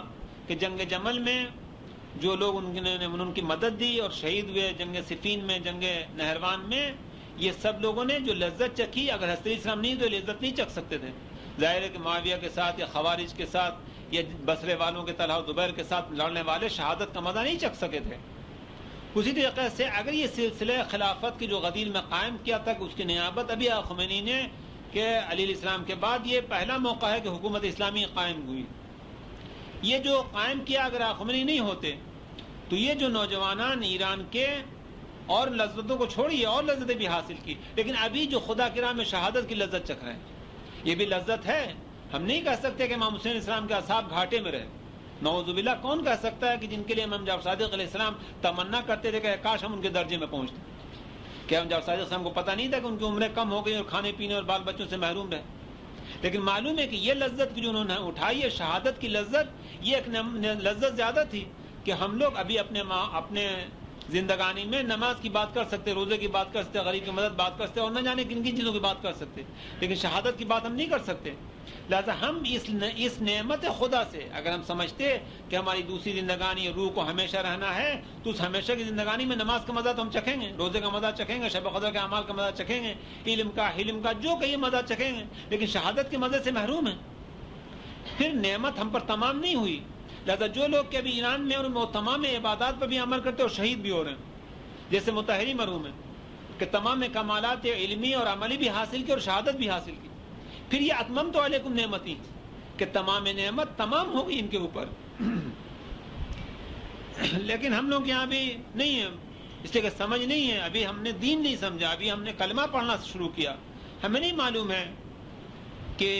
کہ جنگ جمل میں جو لوگ ان کی مدد دی اور شہید ہوئے، جنگ صفین میں، جنگ نہروان میں، یہ سب لوگوں نے جو لذت چکھی، اگر حضرت علیہ السلام نہیں تو لذت نہیں چکھ سکتے تھے۔ ظاہر ہے کہ معاویہ کے ساتھ یا خوارج کے ساتھ یا بصرے والوں کے طلحہ و زبیر کے ساتھ لڑنے والے شہادت کا مزہ نہیں چکھ سکے تھے۔ اسی طریقے سے اگر یہ سلسلہ خلافت کی جو غدیر میں قائم کیا تھا کہ اس کی نیابت ابھی خمینی نے کہ علی علیہ السلام کے بعد یہ پہلا موقع ہے کہ حکومت اسلامی قائم ہوئی، یہ جو قائم کیا اگر خمینی نہیں ہوتے تو یہ جو نوجوانان ایران کے اور لذتوں کو چھوڑیے اور لذتیں بھی حاصل کی، لیکن ابھی جو خدا کی راہ میں شہادت کی لذت چکھ رہے ہیں یہ بھی لذت ہے۔ ہم نہیں کہہ سکتے کہ امام حسین علیہ السلام کے اصحاب گھاٹے میں رہے، نعوذ باللہ، کون کہہ سکتا ہے کہ جن کے لیے امام جعفر صادق علیہ السلام تمنا کرتے تھے کہ کاش ہم ان کے درجے میں پہنچتے، کہ امام جعفر صادق علیہ السلام کو پتہ نہیں تھا کہ ان کی عمریں کم ہو گئی اور کھانے پینے اور بال بچوں سے محروم رہے، لیکن معلوم ہے کہ یہ لذت کی جو انہوں نے اٹھائی ہے، شہادت کی لذت، یہ ایک لذت زیادہ تھی کہ ہم لوگ ابھی اپنے زندگانی میں نماز کی بات کر سکتے، روزے کی بات کر سکتے، غریب کی مدد بات کر سکتے اور نہ جانے کن کن چیزوں کی بات کر سکتے، لیکن شہادت کی بات ہم نہیں کر سکتے۔ لہذا ہم اس نعمت خدا سے اگر ہم سمجھتے کہ ہماری دوسری زندگانی روح کو ہمیشہ رہنا ہے تو اس ہمیشہ کی زندگانی میں نماز کا مزہ تو ہم چکھیں گے، روزے کا مزہ چکھیں گے، شب قدر کے اعمال کا مزہ چکھیں گے، علم کا جو کہیں مزہ چکھیں گے، لیکن شہادت کے مزے سے محروم ہیں، پھر نعمت ہم پر تمام نہیں ہوئی۔ لہذا جو لوگ کہ ابھی ایران میں اور وہ تمام عبادات پر بھی عمل کرتے اور شہید بھی ہو رہے ہیں، جیسے مطہری مرحوم ہیں کہ تمام کمالات علمی اور عملی بھی حاصل کی اور شہادت بھی حاصل کی، پھر یہ اتممت علیکم نعمتی کہ تمام نعمت تمام ہو گئی ان کے اوپر۔ لیکن ہم لوگ یہاں بھی نہیں ہیں، اس لیے کہ سمجھ نہیں ہے، ابھی ہم نے دین نہیں سمجھا، ابھی ہم نے کلمہ پڑھنا شروع کیا، ہمیں نہیں معلوم ہے کہ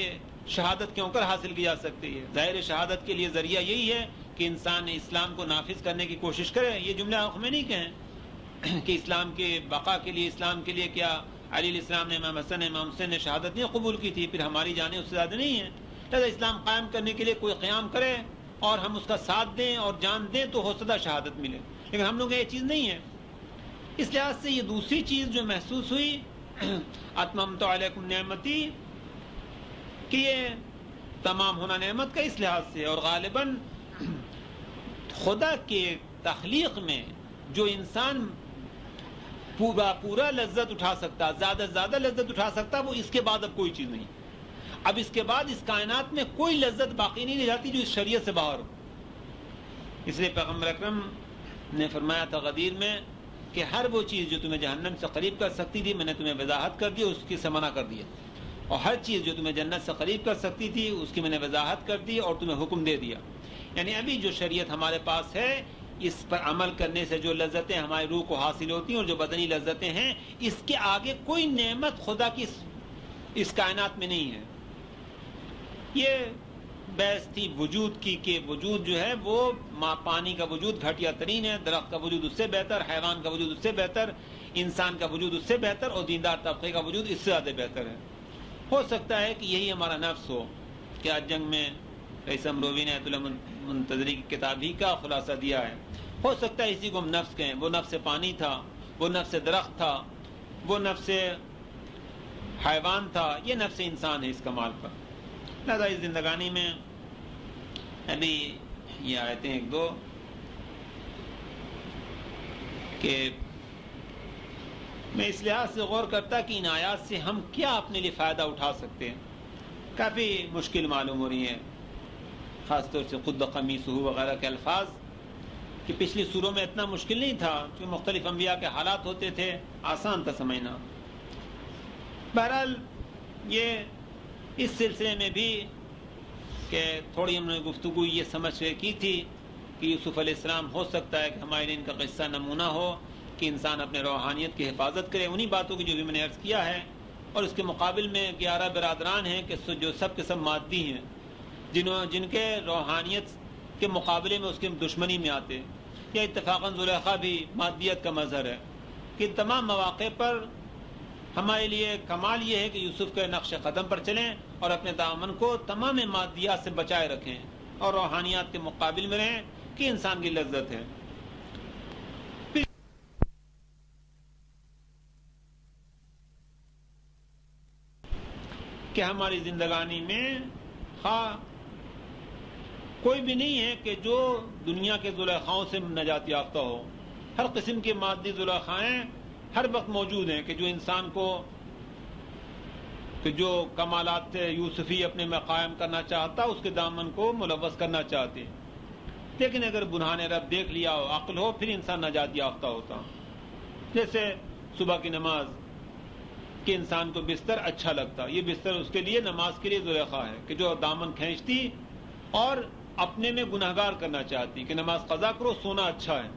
شہادت کیوں کر حاصل کی جا سکتی ہے۔ ظاہر شہادت کے لیے ذریعہ یہی ہے کہ انسان اسلام کو نافذ کرنے کی کوشش کرے۔ یہ جملہ ہمیں نہیں کہیں کہ اسلام کے بقا کے لیے، اسلام کے لیے کیا علی علیہ السلام نے امام حسن امام حسین نے شہادت نہیں قبول کی تھی، پھر ہماری جانیں اس سے زیادہ نہیں ہیں۔ لہذا اسلام قائم کرنے کے لیے کوئی قیام کرے اور ہم اس کا ساتھ دیں اور جان دیں تو ہو سکتا شہادت ملے، لیکن ہم لوگ یہ چیز نہیں ہے۔ اس لحاظ سے یہ دوسری چیز جو محسوس ہوئی اتممت علیکم نعمتی کہ یہ تمام ہونا نعمت کا اس لحاظ سے، اور غالباً خدا کے تخلیق میں جو انسان پورا لذت اٹھا سکتا، زیادہ سے زیادہ لذت اٹھا سکتا، وہ اس کے بعد اب کوئی چیز نہیں، اب اس کے بعد اس کائنات میں کوئی لذت باقی نہیں رہ جاتی جو اس شریعت سے باہر ہو۔ اس لیے پیغمبر اکرم نے فرمایا تھا غدیر میں کہ ہر وہ چیز جو تمہیں جہنم سے قریب کر سکتی تھی میں نے تمہیں وضاحت کر دی، اس کی سے منع کر دیا، اور ہر چیز جو تمہیں جنت سے قریب کر سکتی تھی اس کی میں نے وضاحت کر دی اور تمہیں حکم دے دیا۔ یعنی ابھی جو شریعت ہمارے پاس ہے اس پر عمل کرنے سے جو لذتیں ہماری روح کو حاصل ہوتی ہیں اور جو بدنی لذتیں ہیں، اس کے آگے کوئی نعمت خدا کی اس کائنات میں نہیں ہے۔ یہ بحث تھی وجود کی کہ وجود جو ہے وہ پانی کا وجود گھٹیا ترین ہے، درخت کا وجود اس سے بہتر، حیوان کا وجود اس سے بہتر، انسان کا وجود اس سے بہتر اور دیندار طبقے کا وجود اس سے زیادہ بہتر ہے۔ ہو سکتا ہے کہ یہی ہمارا نفس ہو کہ آج جنگ میں رئیس امروی نے ایت اللہ منتظری کی کتاب ہی کا خلاصہ دیا ہے، ہو سکتا ہے اسی کو ہم نفس کہیں، وہ نفس پانی تھا، وہ نفس درخت تھا، وہ نفس حیوان تھا، یہ نفس انسان ہے اس کمال پر۔ لہذا اس زندگانی میں ابھی یہ آیتیں ایک دو کہ میں اس لحاظ سے غور کرتا کہ ان آیات سے ہم کیا اپنے لیے فائدہ اٹھا سکتے ہیں، کافی مشکل معلوم ہو رہی ہیں، خاص طور سے قد قمیصہ وغیرہ کے الفاظ کہ پچھلی سوروں میں اتنا مشکل نہیں تھا کہ مختلف انبیاء کے حالات ہوتے تھے، آسان تھا سمجھنا۔ بہرحال یہ اس سلسلے میں بھی کہ تھوڑی ہم نے گفتگو یہ سمجھ کی تھی کہ یوسف علیہ السلام ہو سکتا ہے کہ ہمارے لیے ان کا قصہ نمونہ ہو کہ انسان اپنے روحانیت کی حفاظت کرے. انہی باتوں کی جو بھی میں نے عرض کیا ہے. اور اس کے مقابل میں 11 برادران ہیں کہ جو سب کے سب مادی ہیں، جن کے روحانیت کے مقابلے میں اس کے دشمنی میں آتے. یا اتفاقاً زلیخا بھی مادیت کا مظہر ہے. کہ ان تمام مواقع پر ہمارے لیے کمال یہ ہے کہ یوسف کے نقش قدم پر چلیں اور اپنے دامن کو تمام مادیات سے بچائے رکھیں اور روحانیات کے مقابل میں رہیں کہ انسان کی لذت ہے. کہ ہماری زندگانی میں کوئی بھی نہیں ہے کہ جو دنیا کے زلیخاؤں سے نجات یافتہ ہو. ہر قسم کے مادی زلیخائیں ہر وقت موجود ہیں کہ جو انسان کو کہ جو کمالات یوسفی اپنے میں قائم کرنا چاہتا اس کے دامن کو ملوث کرنا چاہتے. لیکن اگر برہان رب دیکھ لیا ہو، عقل ہو، پھر انسان نجات یافتہ ہوتا. جیسے صبح کی نماز کہ انسان کو بستر اچھا لگتا، یہ بستر اس کے لیے نماز کے لیے زلیخا ہے کہ جو دامن کھینچتی اور اپنے میں گناہگار کرنا چاہتی کہ نماز قضا کرو، سونا اچھا ہے.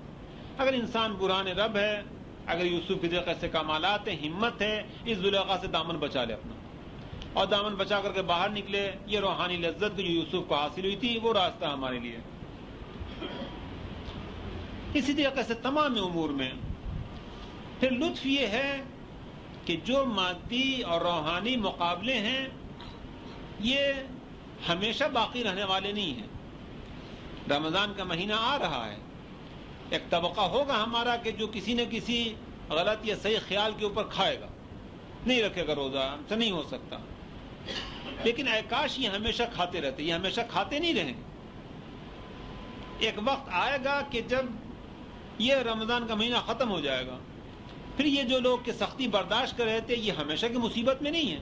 اگر انسان برہان رب ہے، اگر یوسف کی طریقے سے کمالات ہے، ہمت ہے، اس زلیخا سے دامن بچا لے اپنا اور دامن بچا کر کے باہر نکلے. یہ روحانی لذت جو یوسف کو حاصل ہوئی تھی وہ راستہ ہمارے لیے. اسی طریقے سے تمام امور میں پھر لطف یہ ہے کہ جو مادی اور روحانی مقابلے ہیں یہ ہمیشہ باقی رہنے والے نہیں ہیں. رمضان کا مہینہ آ رہا ہے، ایک طبقہ ہوگا ہمارا کہ جو کسی نہ کسی غلط یا صحیح خیال کے اوپر کھائے گا، نہیں رکھے گا روزہ، ہم سے نہیں ہو سکتا. لیکن اے کاش یہ ہمیشہ کھاتے رہتے. یہ ہمیشہ کھاتے نہیں رہیں. ایک وقت آئے گا کہ جب یہ رمضان کا مہینہ ختم ہو جائے گا، پھر یہ جو لوگ کہ سختی برداشت کر رہے تھے یہ ہمیشہ کی مصیبت میں نہیں ہیں.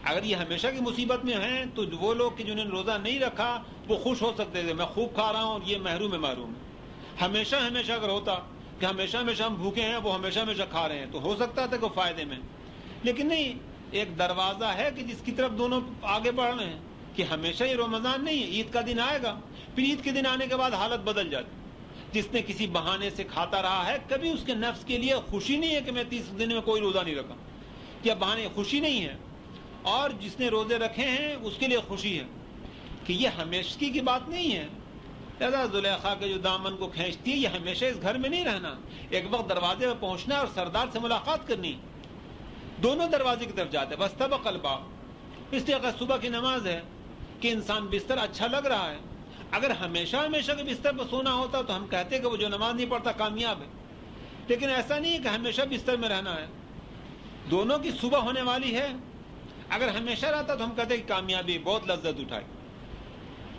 اگر یہ ہمیشہ کی مصیبت میں ہیں تو وہ لوگ کہ جنہوں نے روزہ نہیں رکھا وہ خوش ہو سکتے تھے، میں خوب کھا رہا ہوں اور یہ محروم ہے. ہمیشہ اگر ہوتا کہ ہمیشہ ہم بھوکے ہیں، وہ ہمیشہ کھا رہے ہیں، تو ہو سکتا تھا کہ فائدے میں. لیکن نہیں، ایک دروازہ ہے کہ جس کی طرف دونوں آگے بڑھ رہے ہیں کہ ہمیشہ یہ رمضان نہیں ہے. عید کا دن آئے گا، پھر عید کے دن آنے کے بعد حالت بدل جاتی. جس نے کسی بہانے سے کھاتا رہا ہے، کبھی اس کے نفس کے لیے خوشی نہیں ہے کہ میں 30 دن میں کوئی روزہ نہیں رکھا، یا بہانے خوشی نہیں ہے. اور جس نے روزے رکھے ہیں اس کے لیے خوشی ہے کہ یہ ہمیشگی کی بات نہیں ہے. لہذا زلیخا کے جو دامن کو کھینچتی ہے، یہ ہمیشہ اس گھر میں نہیں رہنا. ایک وقت دروازے پہ پہنچنا اور سردار سے ملاقات کرنی. دونوں دروازے کی طرف جاتے واستبق الباب. اس طرح صبح کی نماز ہے کہ انسان بستر اچھا لگ رہا ہے. اگر ہمیشہ کے بستر پر سونا ہوتا تو ہم کہتے کہ وہ جو نماز نہیں پڑھتا کامیاب ہے. لیکن ایسا نہیں ہے کہ ہمیشہ بستر میں رہنا ہے. دونوں کی صبح ہونے والی ہے. اگر ہمیشہ رہتا تو ہم کہتے کہ کامیابی، بہت لذت اٹھائی.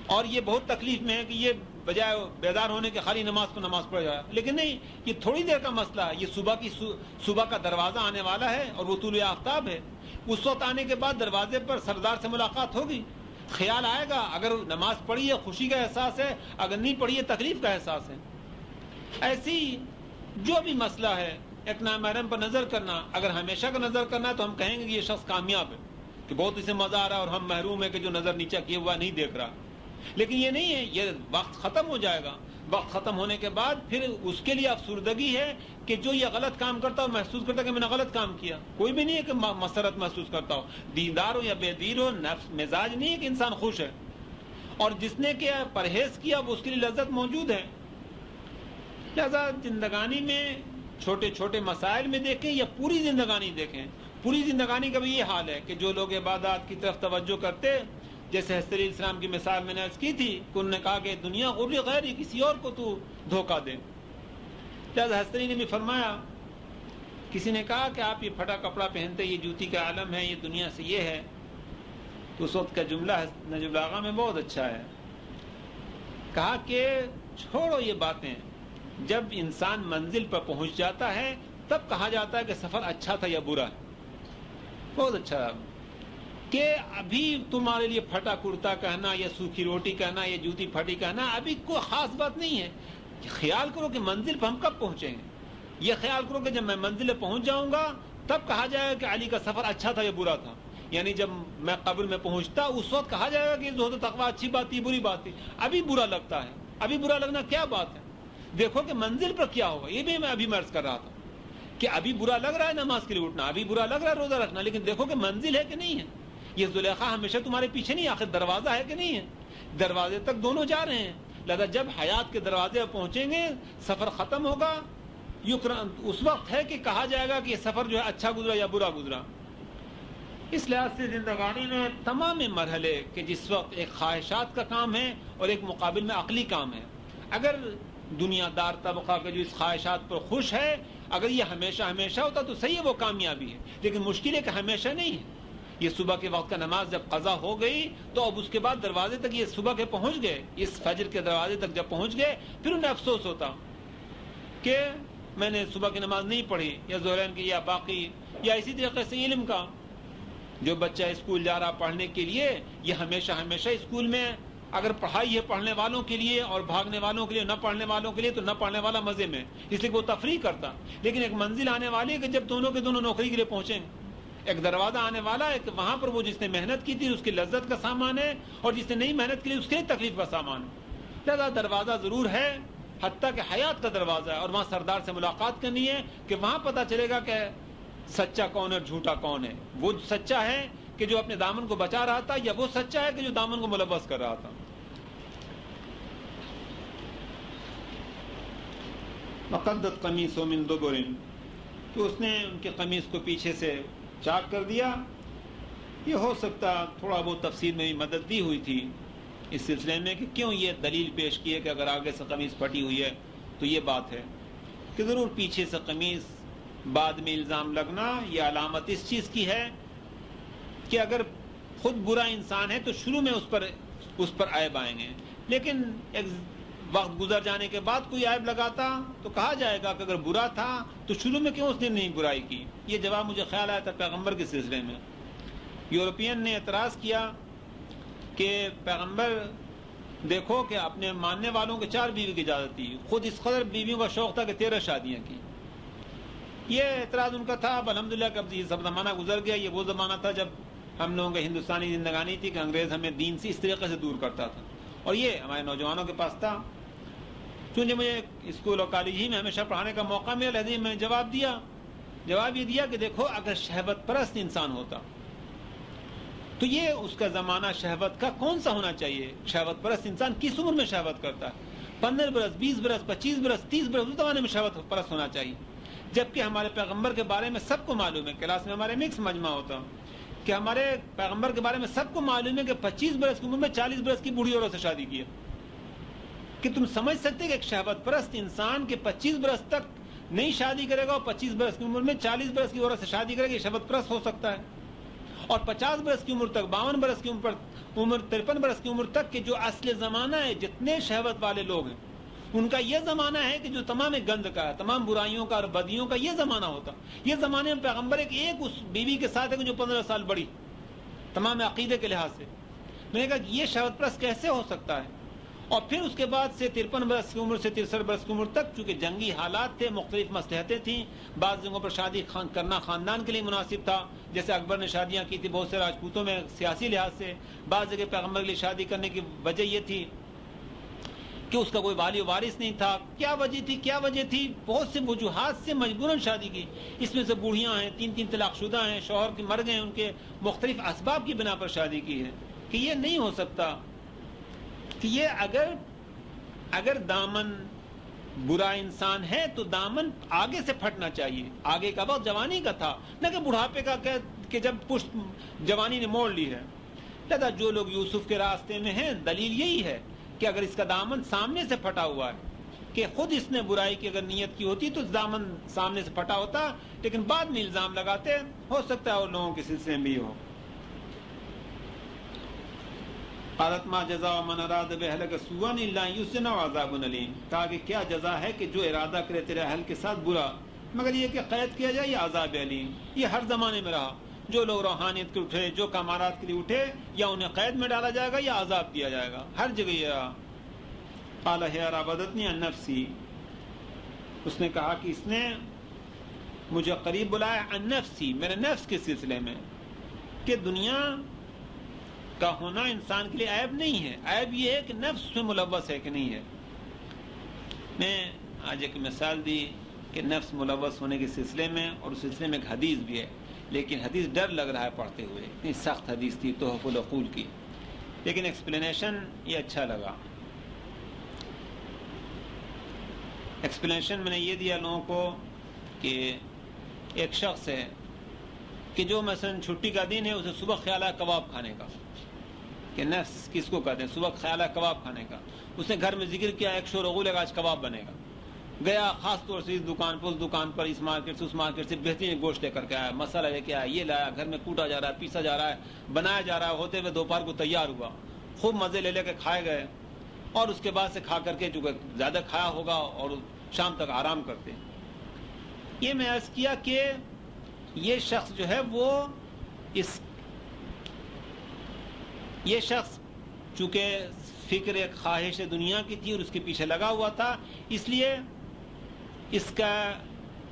اور یہ بہت تکلیف میں ہے کہ یہ بجائے بیدار ہونے کے خالی نماز کو نماز پڑھ جائے. لیکن نہیں، یہ تھوڑی دیر کا مسئلہ ہے. یہ صبح کا دروازہ آنے والا ہے اور وہ طلوع آفتاب ہے. اس وقت آنے کے بعد دروازے پر سردار سے ملاقات ہوگی. خیال آئے گا، اگر نماز پڑھی ہے خوشی کا احساس ہے، اگر نہیں پڑھی ہے تکلیف کا احساس ہے. ایسی جو بھی مسئلہ ہے، ایک نامحرم پر نظر کرنا، اگر ہمیشہ کا نظر کرنا ہے تو ہم کہیں گے کہ یہ شخص کامیاب ہے، کہ بہت اسے مزہ آ رہا ہے، اور ہم محروم ہے کہ جو نظر نیچا کیے ہوا نہیں دیکھ رہا. لیکن یہ نہیں ہے، یہ وقت ختم ہو جائے گا. وقت ختم ہونے کے بعد پھر اس کے لیے افسردگی ہے کہ جو یہ غلط کام کرتا اور محسوس کرتا کہ میں نے غلط کام کیا. کوئی بھی نہیں ہے کہ مسرت محسوس کرتا ہو، دیندار ہو یا بے دین ہو. نفس مزاج نہیں ہے کہ انسان خوش ہے. اور جس نے کیا پرہیز کیا وہ اس کے لیے لذت موجود ہے. لہذا زندگانی میں چھوٹے چھوٹے مسائل میں دیکھیں یا پوری زندگانی دیکھیں. پوری زندگانی کا بھی یہ حال ہے کہ جو لوگ عبادات کی طرف توجہ کرتے، جیسے حضرت علیہ السلام کی مثال میں نے عرض کی تھی کہ انہوں نے کہا کہ دنیا غری غیر، کسی اور کو تو دھوکہ دے. لہٰذا حضرت علی نے بھی فرمایا، کسی نے کہا کہ آپ یہ پھٹا کپڑا پہنتے، یہ جوتی کا عالم ہے، یہ دنیا سے یہ ہے، تو اس وقت کا جملہ نجم الآغا میں بہت اچھا ہے. کہا کہ چھوڑو یہ باتیں، جب انسان منزل پر پہنچ جاتا ہے تب کہا جاتا ہے کہ سفر اچھا تھا یا برا. بہت اچھا کہ ابھی تمہارے لیے پھٹا کرتا کہنا یا سوکھی روٹی کہنا یا جوتی پھٹی کہنا ابھی کوئی خاص بات نہیں ہے. خیال کرو کہ منزل پر ہم کب پہنچیں گے. یہ خیال کرو کہ جب میں منزل پہ پہنچ جاؤں گا تب کہا جائے گا کہ علی کا سفر اچھا تھا یا برا تھا. یعنی جب میں قبر میں پہنچتا اس وقت کہا جائے گا کہ زہد و تقویٰ اچھی بات تھی، بری بات تھی. ابھی برا لگتا ہے. ابھی برا لگنا کیا بات ہے؟ دیکھو کہ منزل پر کیا ہوگا. یہ بھی میں ابھی عرض کر رہا تھا کہ ابھی برا لگ رہا ہے نماز کے لیے اٹھنا, ابھی برا لگ رہا ہے روزہ رکھنا, لیکن دیکھو کہ منزل ہے کہ نہیں ہے. یہ زلیخا ہمیشہ تمہارے پیچھے نہیں, آخر دروازہ ہے کہ نہیں ہے, دروازے تک دونوں جا رہے ہیں. لہذا جب حیات کے دروازے پر پہنچیں گے, سفر ختم ہوگا, اس وقت ہے کہ کہا جائے گا کہ یہ سفر جو ہے اچھا گزرا یا برا گزرا. اس لحاظ سے زندگانی میں تمام مرحلے کہ جس وقت ایک خواہشات کا کام ہے اور ایک مقابل میں عقلی کام ہے. اگر دنیا دار طبقہ کے جو اس خواہشات پر خوش ہے, اگر یہ ہمیشہ ہمیشہ ہوتا تو صحیح ہے, وہ کامیابی ہے. لیکن مشکل ہے کہ ہمیشہ نہیں ہے. یہ صبح کے وقت کا نماز جب قضا ہو گئی تو اب اس کے بعد دروازے تک یہ صبح کے پہنچ گئے, اس فجر کے دروازے تک جب پہنچ گئے, پھر انہیں افسوس ہوتا کہ میں نے صبح کی نماز نہیں پڑھی, یا ظہرین کی, یا باقی, یا اسی طریقے سے علم کا. جو بچہ اسکول جا رہا پڑھنے کے لیے, یہ ہمیشہ ہمیشہ اسکول میں اگر پڑھائی ہے پڑھنے والوں کے لیے اور بھاگنے والوں کے لیے, نہ پڑھنے والوں کے لیے, تو نہ پڑھنے والا مزے میں, اس لیے وہ تفریح کرتا. لیکن ایک منزل آنے والی ہے کہ جب دونوں کے دونوں نوکری کے لیے پہنچیں گے. ایک دروازہ آنے والا ہے کہ وہاں پر وہ جس نے محنت کی تھی اس کی لذت کا سامان ہے, اور جس نے نہیں محنت کی اس کے لیے تکلیف کا سامان ہے. لہذا دروازہ ضرور ہے, حتیٰ کہ حیات کا دروازہ ہے, اور وہاں سردار سے ملاقات کرنی ہے کہ وہاں پتہ چلے گا کہ سچا کون ہے اور جھوٹا کون ہے. وہ سچا ہے کہ جو اپنے دامن کو بچا رہا تھا, یا وہ سچا ہے کہ جو دامن کو ملوث کر رہا تھا. وقدت قمیص من دبر, تو اس نے ان کے قمیص کو پیچھے سے چاک کر دیا. یہ ہو سکتا تھوڑا بہت تفسیر میں بھی مدد دی ہوئی تھی اس سلسلے میں کہ کیوں یہ دلیل پیش کی ہے کہ اگر آگے سے قمیص پھٹی ہوئی ہے تو یہ بات ہے کہ ضرور پیچھے سے قمیص بعد میں الزام لگنا یہ علامت اس چیز کی ہے کہ اگر خود برا انسان ہے تو شروع میں اس پر عیب آئیں گے, لیکن ایک وقت گزر جانے کے بعد کوئی عیب لگاتا تو کہا جائے گا کہ اگر برا تھا تو شروع میں کیوں اس نے نہیں برائی کی. یہ جواب مجھے خیال آیا تھا پیغمبر کے سلسلے میں. یورپین نے اعتراض کیا کہ پیغمبر دیکھو کہ اپنے ماننے والوں کے 4 بیوی کی اجازت تھی, خود اس قدر بیویوں کا شوق تھا کہ 13 شادیاں کی. یہ اعتراض ان کا تھا. اب الحمدللہ کہ اب یہ سب زمانہ گزر گیا. یہ وہ زمانہ تھا جب ہم لوگوں کے ہندوستانی زندگانی تھی کہ انگریز ہمیں دین سے اس طریقے سے دور کرتا تھا, اور یہ ہمارے نوجوانوں کے پاس تھا. چونکہ مجھے اسکول اور کالج ہی میں ہمیشہ پڑھانے کا موقع ملا, لہذا میں جواب یہ دیا کہ دیکھو اگر شہوت پرست انسان ہوتا تو یہ اس کا زمانہ شہوت کا کون سا ہونا چاہیے. شہوت پرست انسان کس عمر میں شہوت کرتا ہے؟ 15 برس, 20 برس, 25 برس, 30 برس, اس زمانے میں شہوت پرست ہونا چاہیے. جبکہ ہمارے پیغمبر کے بارے میں سب کو معلوم ہے, کلاس میں ہمارے مکس مجمع ہوتا کہ ہمارے پیغمبر کے بارے میں سب کو معلوم ہے کہ 25 برس کی عمر میں 40 برس کی بوڑھی عورت سے شادی کی ہے. کہ تم سمجھ سکتے کہ ایک شہوت پرست انسان کے 25 برس تک نہیں شادی کرے گا اور 25 برس کی عمر میں 40 برس کی عورت سے شادی کرے گا, یہ شہوت پرست ہو سکتا ہے. اور 50 برس کی عمر تک, 52 برس کی عمر, 53 برس کی عمر تک کہ جو اصل زمانہ ہے جتنے شہوت والے لوگ ہیں ان کا یہ زمانہ ہے کہ جو تمام گند کا ہے, تمام برائیوں کا اور بدیوں کا یہ زمانہ ہوتا. یہ زمانے میں پیغمبر ایک اس بیوی کے ساتھ ہے کہ جو 15 سال بڑی تمام عقیدے کے لحاظ سے. میں نے کہا یہ شہوت پرست کیسے ہو سکتا ہے؟ اور پھر اس کے بعد سے 53 برس کی عمر سے 63 برس کی عمر تک چونکہ جنگی حالات تھے, مختلف مصلحتیں تھیں, بعض جگہوں پر شادی کرنا خاندان کے لیے مناسب تھا, جیسے اکبر نے شادیاں کی تھی بہت سے راجپوتوں میں سیاسی لحاظ سے, بعض جگہ پیغمبر کے لیے شادی کرنے کی وجہ یہ تھی کہ اس کا کوئی والی وارث نہیں تھا. کیا وجہ تھی؟ بہت سے وجوہات سے مجبوراً شادی کی. اس میں سے بوڑھیاں ہیں, 3 طلاق شدہ ہیں, شوہر کے مر گئے, ان کے مختلف اسباب کی بنا پر شادی کی ہے. کہ یہ نہیں ہو سکتا کہ یہ اگر دامن برا انسان ہے تو دامن آگے سے پھٹنا چاہیے. آگے کا وقت جوانی کا تھا, نہ کہ بڑھاپے کا کہ جب پشت جوانی نے موڑ لی ہے. لہذا جو لوگ یوسف کے راستے میں ہیں, دلیل یہی ہے کہ اگر اس کا دامن سامنے سے پھٹا ہوا ہے کہ خود اس نے برائی کی اگر نیت کی ہوتی تو دامن سامنے سے پھٹا ہوتا, لیکن بعد میں الزام لگاتے, ہو سکتا ہے اور لوگوں کے سلسلے میں بھی ہو. قالت ما جزاء من اراد باهلك سوءا الا ان يسجن وعذاب الیم. کہا کہ کیا جزا ہے کہ جو ارادہ کرے تیرے اہل کے ساتھ برا مگر یہ کہ قید کیا جائے یا عذاب علیم. یہ ہر زمانے میں رہا. جو لوگ روحانیت کے اٹھے, جو کمالات کے لیے اٹھے, یا انہیں قید میں ڈالا جائے گا یا عذاب دیا جائے گا. ہر جگہ یہ رہا. قال هي راودتني عن نفسي, اس نے کہا کہ اس نے مجھے قریب بلایا عن نفسی, میرے نفس کے سلسلے میں. کہ دنیا کا ہونا انسان کے لیے عیب نہیں ہے, عیب یہ ہے کہ نفس میں ملوث ہے کہ نہیں ہے. میں آج ایک مثال دی کہ نفس ملوث ہونے کے سلسلے میں، اور اس سلسلے میں ایک حدیث بھی ہے، لیکن حدیث ڈر لگ رہا ہے پڑھتے ہوئے، اتنی سخت حدیث تھی تحف العقول کی، لیکن ایکسپلینیشن یہ اچھا لگا۔ ایکسپلینیشن میں نے یہ دیا لوگوں کو کہ ایک شخص ہے کہ جو مثلا چھٹی کا دن ہے، اسے صبح خیال ہے کباب کھانے کا، کہ نفس کس کو کہتے ہیں، صبح خیال ہے کباب کھانے کا، اس نے گھر میں ذکر کیا، ایک شور غول لگا آج کباب بنے گا، گیا خاص طور سے اس دکان پر، اس دکان پر، اس مارکیٹ سے اس مارکیٹ سے بہترین گوشت لے کر کے آیا، مسالہ لے کے آیا، یہ لایا، گھر میں کوٹا جا رہا ہے، پیسا جا رہا ہے، بنایا جا رہا ہے، ہوتے ہوئے دوپہر کو تیار ہوا، خوب مزے لے لے کے کھائے گئے، اور اس کے بعد سے کھا کر کے جو زیادہ کھایا ہوگا اور شام تک آرام کرتے۔ یہ میں عرض کیا کہ یہ شخص جو ہے وہ یہ شخص چونکہ فکر ایک خواہش دنیا کی تھی اور اس کے پیچھے لگا ہوا تھا، اس لیے اس کا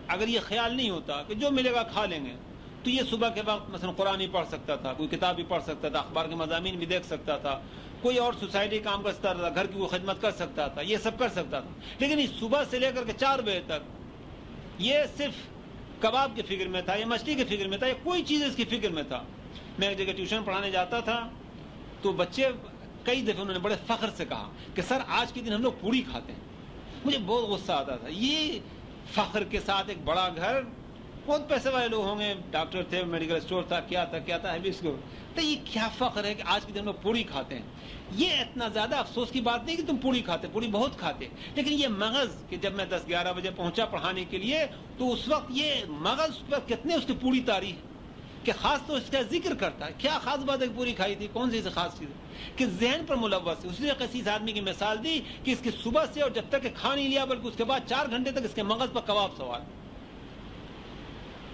اگر یہ خیال نہیں ہوتا کہ جو ملے گا کھا لیں گے، تو یہ صبح کے وقت مثلا قرآن بھی پڑھ سکتا تھا، کوئی کتاب بھی پڑھ سکتا تھا، اخبار کے مضامین بھی دیکھ سکتا تھا، کوئی اور سوسائٹی کام کر سکتا تھا، گھر کی وہ خدمت کر سکتا تھا، یہ سب کر سکتا تھا، لیکن اس صبح سے لے کر کے 4 بجے تک یہ صرف کباب کی فکر میں تھا، یا مچھلی کی فکر میں تھا، یا کوئی چیز اس کی فکر میں تھا۔ میں ایک جگہ ٹیوشن پڑھانے جاتا تھا تو بچے کئی دفعہ انہوں نے بڑے فخر سے کہا کہ سر آج کے دن ہم لوگ پوری کھاتے ہیں۔ مجھے بہت غصہ آتا تھا، یہ فخر کے ساتھ ایک بڑا گھر، بہت پیسے والے لوگ ہوں گے، ڈاکٹر تھے، میڈیکل اسٹور تھا، کیا تھا تو یہ کیا فخر ہے کہ آج کے دن ہم لوگ پوری کھاتے ہیں۔ یہ اتنا زیادہ افسوس کی بات نہیں کہ تم پوری کھاتے، پوری بہت کھاتے، لیکن یہ مغز کہ جب میں 10-11 بجے پہنچا پڑھانے کے لیے تو اس وقت یہ مغز پر کتنے اس کی پوری تاریخ کہ خاص تو اس کا ذکر کرتا ہے، کیا خاص بات ہے کہ پوری کھائی تھی، کون سی خاص چیز ہے کہ ذہن پر ملوث ہے۔ اس لیے کسی آدمی کی مثال دی کہ اس کی صبح سے اور جب تک کہ کھا نہیں لیا بلکہ اس کے بعد 4 گھنٹے تک اس کے مغز پر کباب سوال،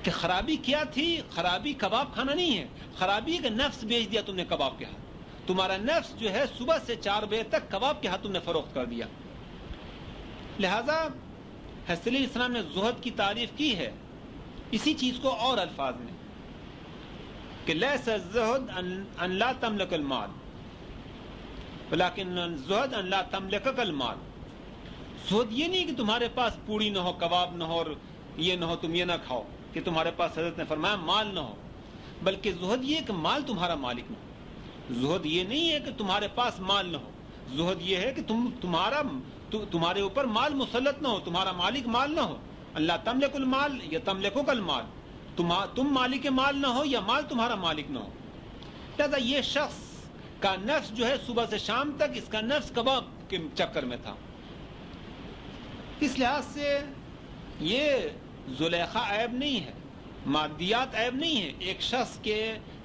کہ خرابی کیا تھی؟ خرابی کباب کھانا نہیں ہے، خرابی ہے کہ نفس بیچ دیا تم نے کباب کے ہاتھ، تمہارا نفس جو ہے صبح سے 4 بجے تک کباب کے ہاتھ تم نے فروخت کر دیا۔ لہذا حضرت علیہ السلام نے زہد کی تعریف کی ہے اسی چیز کو اور الفاظ میں کہ لیس الزہد ان لا تملک المال ولکن الزہد ان لا تملکک المال۔ زہد یہ نہیں کہ تمہارے پاس پوری نہ ہو، کباب نہ ہو، اور یہ نہ ہو، تم یہ نہ کھاؤ، کہ تمہارے پاس حضرت نے فرمایا مال نہ ہو، بلکہ زہد یہ کہ مال تمہارا مالک نہ ہو۔ زہد یہ نہیں ہے کہ تمہارے پاس مال نہ ہو، زہد یہ ہے کہ تمہارے اوپر مال مسلط نہ ہو، تمہارا مالک مال نہ ہو۔ اللہ تملک المال یا تملکک المال، تم مالک مال نہ ہو یا مال تمہارا مالک نہ ہو۔ لہذا یہ شخص کا نفس جو ہے صبح سے شام تک اس کا نفس کباب کے چکر میں تھا۔ اس لحاظ سے یہ زلیخا عیب نہیں ہے، مادیات عیب نہیں ہے۔ ایک شخص کے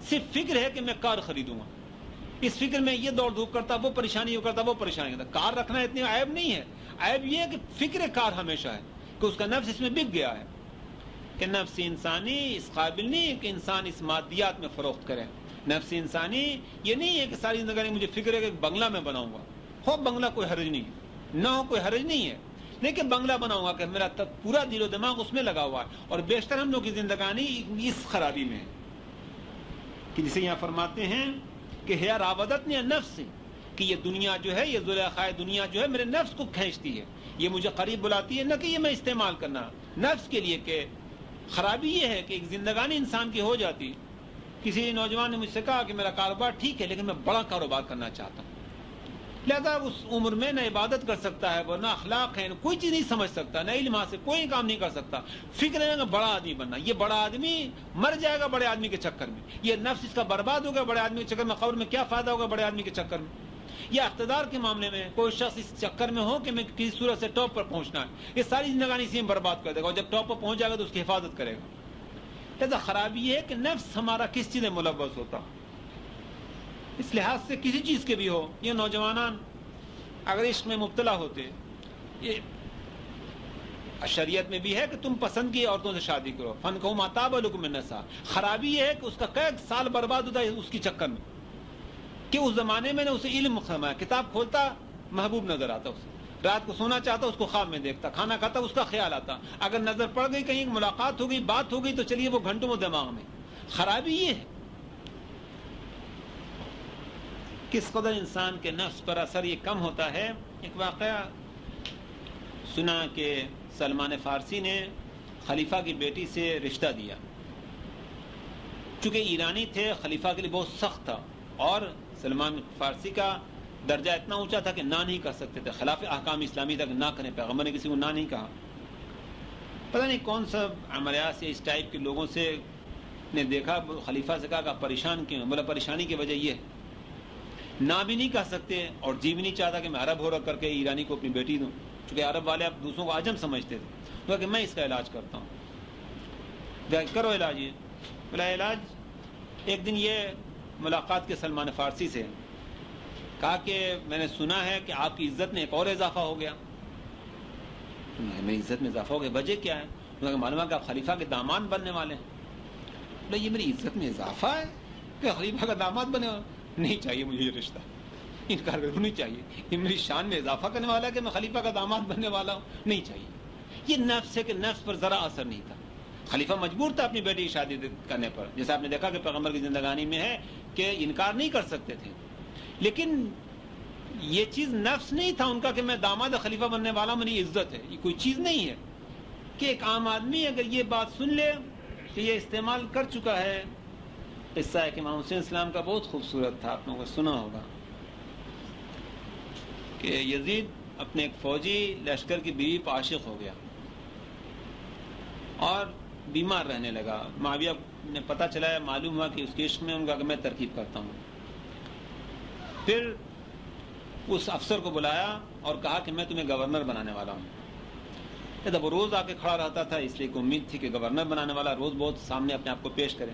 صرف فکر ہے کہ میں کار خریدوں گا، اس فکر میں یہ دوڑ دھوپ کرتا، وہ پریشانی کرتا، وہ پریشانی کرتا۔ کار رکھنا اتنی عیب نہیں ہے، عیب یہ ہے کہ فکر کار ہمیشہ ہے کہ اس کا نفس اس میں بک گیا ہے، کہ نفس انسانی اس قابل نہیں ہے کہ انسان اس مادیات میں فروخت کرے۔ نفس انسانی یہ نہیں ہے کہ ساری زندگی مجھے فکر ہے کہ بنگلہ میں بناؤں گا، ہو بنگلہ کوئی حرج نہیں نہ ہو، کوئی حرج نہیں ہے، لیکن بنگلہ بناؤں گا کہ میرا پورا دل و دماغ اس میں لگا ہوا ہے۔ اور بیشتر ہم لوگ کی زندگانی اس خرابی میں ہے کہ جسے یہاں فرماتے ہیں کہ ہے راودتنی عن نفسی، کہ یہ دنیا جو ہے، یہ زلیخائے دنیا جو ہے میرے نفس کو کھینچتی ہے، یہ مجھے قریب بلاتی ہے، نہ کہ یہ میں استعمال کرنا نفس کے لیے۔ کہ خرابی یہ ہے کہ ایک زندگانی انسان کی ہو جاتی۔ کسی نوجوان نے مجھ سے کہا کہ میرا کاروبار ٹھیک ہے لیکن میں بڑا کاروبار کرنا چاہتا ہوں، لہذا اس عمر میں نہ عبادت کر سکتا ہے، وہ نہ اخلاق ہے، کوئی چیز نہیں سمجھ سکتا، نہ علم سے کوئی کام نہیں کر سکتا، فکر ہے کہ بڑا آدمی بننا۔ یہ بڑا آدمی مر جائے گا بڑے آدمی کے چکر میں، یہ نفس اس کا برباد ہوگا بڑے آدمی کے چکر میں، قبر میں کیا فائدہ ہوگا بڑے آدمی کے چکر میں۔ یا اقتدار کے معاملے میں کوئی شخص اس چکر میں ہو کہ میں کسی صورت سے ٹاپ پر پہنچنا ہے، یہ ساری زندگانی اسی میں برباد کر دے گا، اور جب ٹاپ پر پہنچ جائے گا تو اس کی حفاظت کرے گا۔ لہذا خرابی یہ ہے کہ نفس ہمارا کس چیز میں ملوث ہوتا۔ اس لحاظ سے کسی چیز کے بھی ہو، یہ نوجوانان اگر عشق میں مبتلا ہوتے، یہ شریعت میں بھی ہے کہ تم پسند کی عورتوں سے شادی کرو، فنکحوا ما طاب لکم من النساء۔ خرابی یہ ہے کہ اس کا کئی سال برباد ہوتا ہے اس کی چکر میں، کہ اس زمانے میں نے اسے علم سمایا، کتاب کھولتا محبوب نظر آتا، اسے رات کو سونا چاہتا اس کو خواب میں دیکھتا، کھانا کھاتا اس کا خیال آتا، اگر نظر پڑ گئی کہیں ملاقات ہو گئی، بات ہو گئی تو چلیے وہ گھنٹوں میں دماغ میں۔ خرابی یہ ہے کس قدر انسان کے نفس پر اثر یہ کم ہوتا ہے۔ ایک واقعہ سنا کہ سلمان فارسی نے خلیفہ کی بیٹی سے رشتہ دیا. چونکہ ایرانی تھے خلیفہ کے لیے بہت سخت تھا، اور سلمان فارسی کا درجہ اتنا اونچا تھا کہ نہ نہیں کر سکتے تھے، خلاف احکام اسلامی تک نہ کریں. پیغمبر نے کسی کو نہ نہیں کہا. پتہ نہیں کون سا عملیات سے اس ٹائپ کے لوگوں سے نے دیکھا، خلیفہ سے کہا کہ آپ پریشان کیوں ہیں؟ بولا پریشانی کی وجہ یہ ہے، نہ بھی نہیں کہہ سکتے اور جی بھی نہیں چاہتا کہ میں عرب ہو رہا کر کے ایرانی کو اپنی بیٹی دوں، چونکہ عرب والے آپ دوسروں کو عجم سمجھتے تھے. بولا کہ میں اس کا علاج کرتا ہوں. کرو علاج. یہ بولا علاج. ایک دن یہ ملاقات کے سلمان فارسی سے کہا کہ میں نے سنا ہے کہ آپ کی عزت میں ایک اور اضافہ ہو گیا. میری عزت میں اضافہ ہو گیا، وجہ کیا ہے؟ معلوم ہے کہ آپ خلیفہ کے داماد بننے والے ہیں. یہ میری عزت میں اضافہ ہے کہ خلیفہ کا داماد بنے والے؟ نہیں چاہیے مجھے یہ رشتہ، انکار کرو، نہیں چاہیے. یہ میری شان میں اضافہ کرنے والا ہے کہ میں خلیفہ کا داماد بننے والا ہوں؟ نہیں چاہیے. یہ نفس ہے کہ نفس پر ذرا اثر نہیں تھا. خلیفہ مجبور تھا اپنی بیٹی کی شادی کرنے پر، جیسا آپ نے دیکھا کہ پیغمبر کی زندگانی میں ہے کہ انکار نہیں کر سکتے تھے. لیکن یہ چیز نفس نہیں تھا ان کا کہ میں داماد خلیفہ بننے والا، میری عزت ہے. یہ کوئی چیز نہیں ہے کہ ایک عام آدمی اگر یہ بات سن لے کہ یہ استعمال کر چکا ہے. قصہ ہے کہ امام حسین اسلام کا بہت خوبصورت تھا، آپ لوگوں کو سنا ہوگا کہ یزید اپنے ایک فوجی لشکر کی بیوی پر عاشق ہو گیا اور بیمار رہنے لگا. معاویہ نے پتہ چلا، معلوم ہوا کہ اس کے عشق میں ان کا کہ میں ترکیب کرتا ہوں. پھر اس افسر کو بلایا اور کہا کہ میں تمہیں گورنر بنانے والا ہوں. وہ روز آ کے کھڑا رہتا تھا، اس لیے کہ امید تھی کہ گورنر بنانے والا روز بہت سامنے اپنے آپ کو پیش کرے.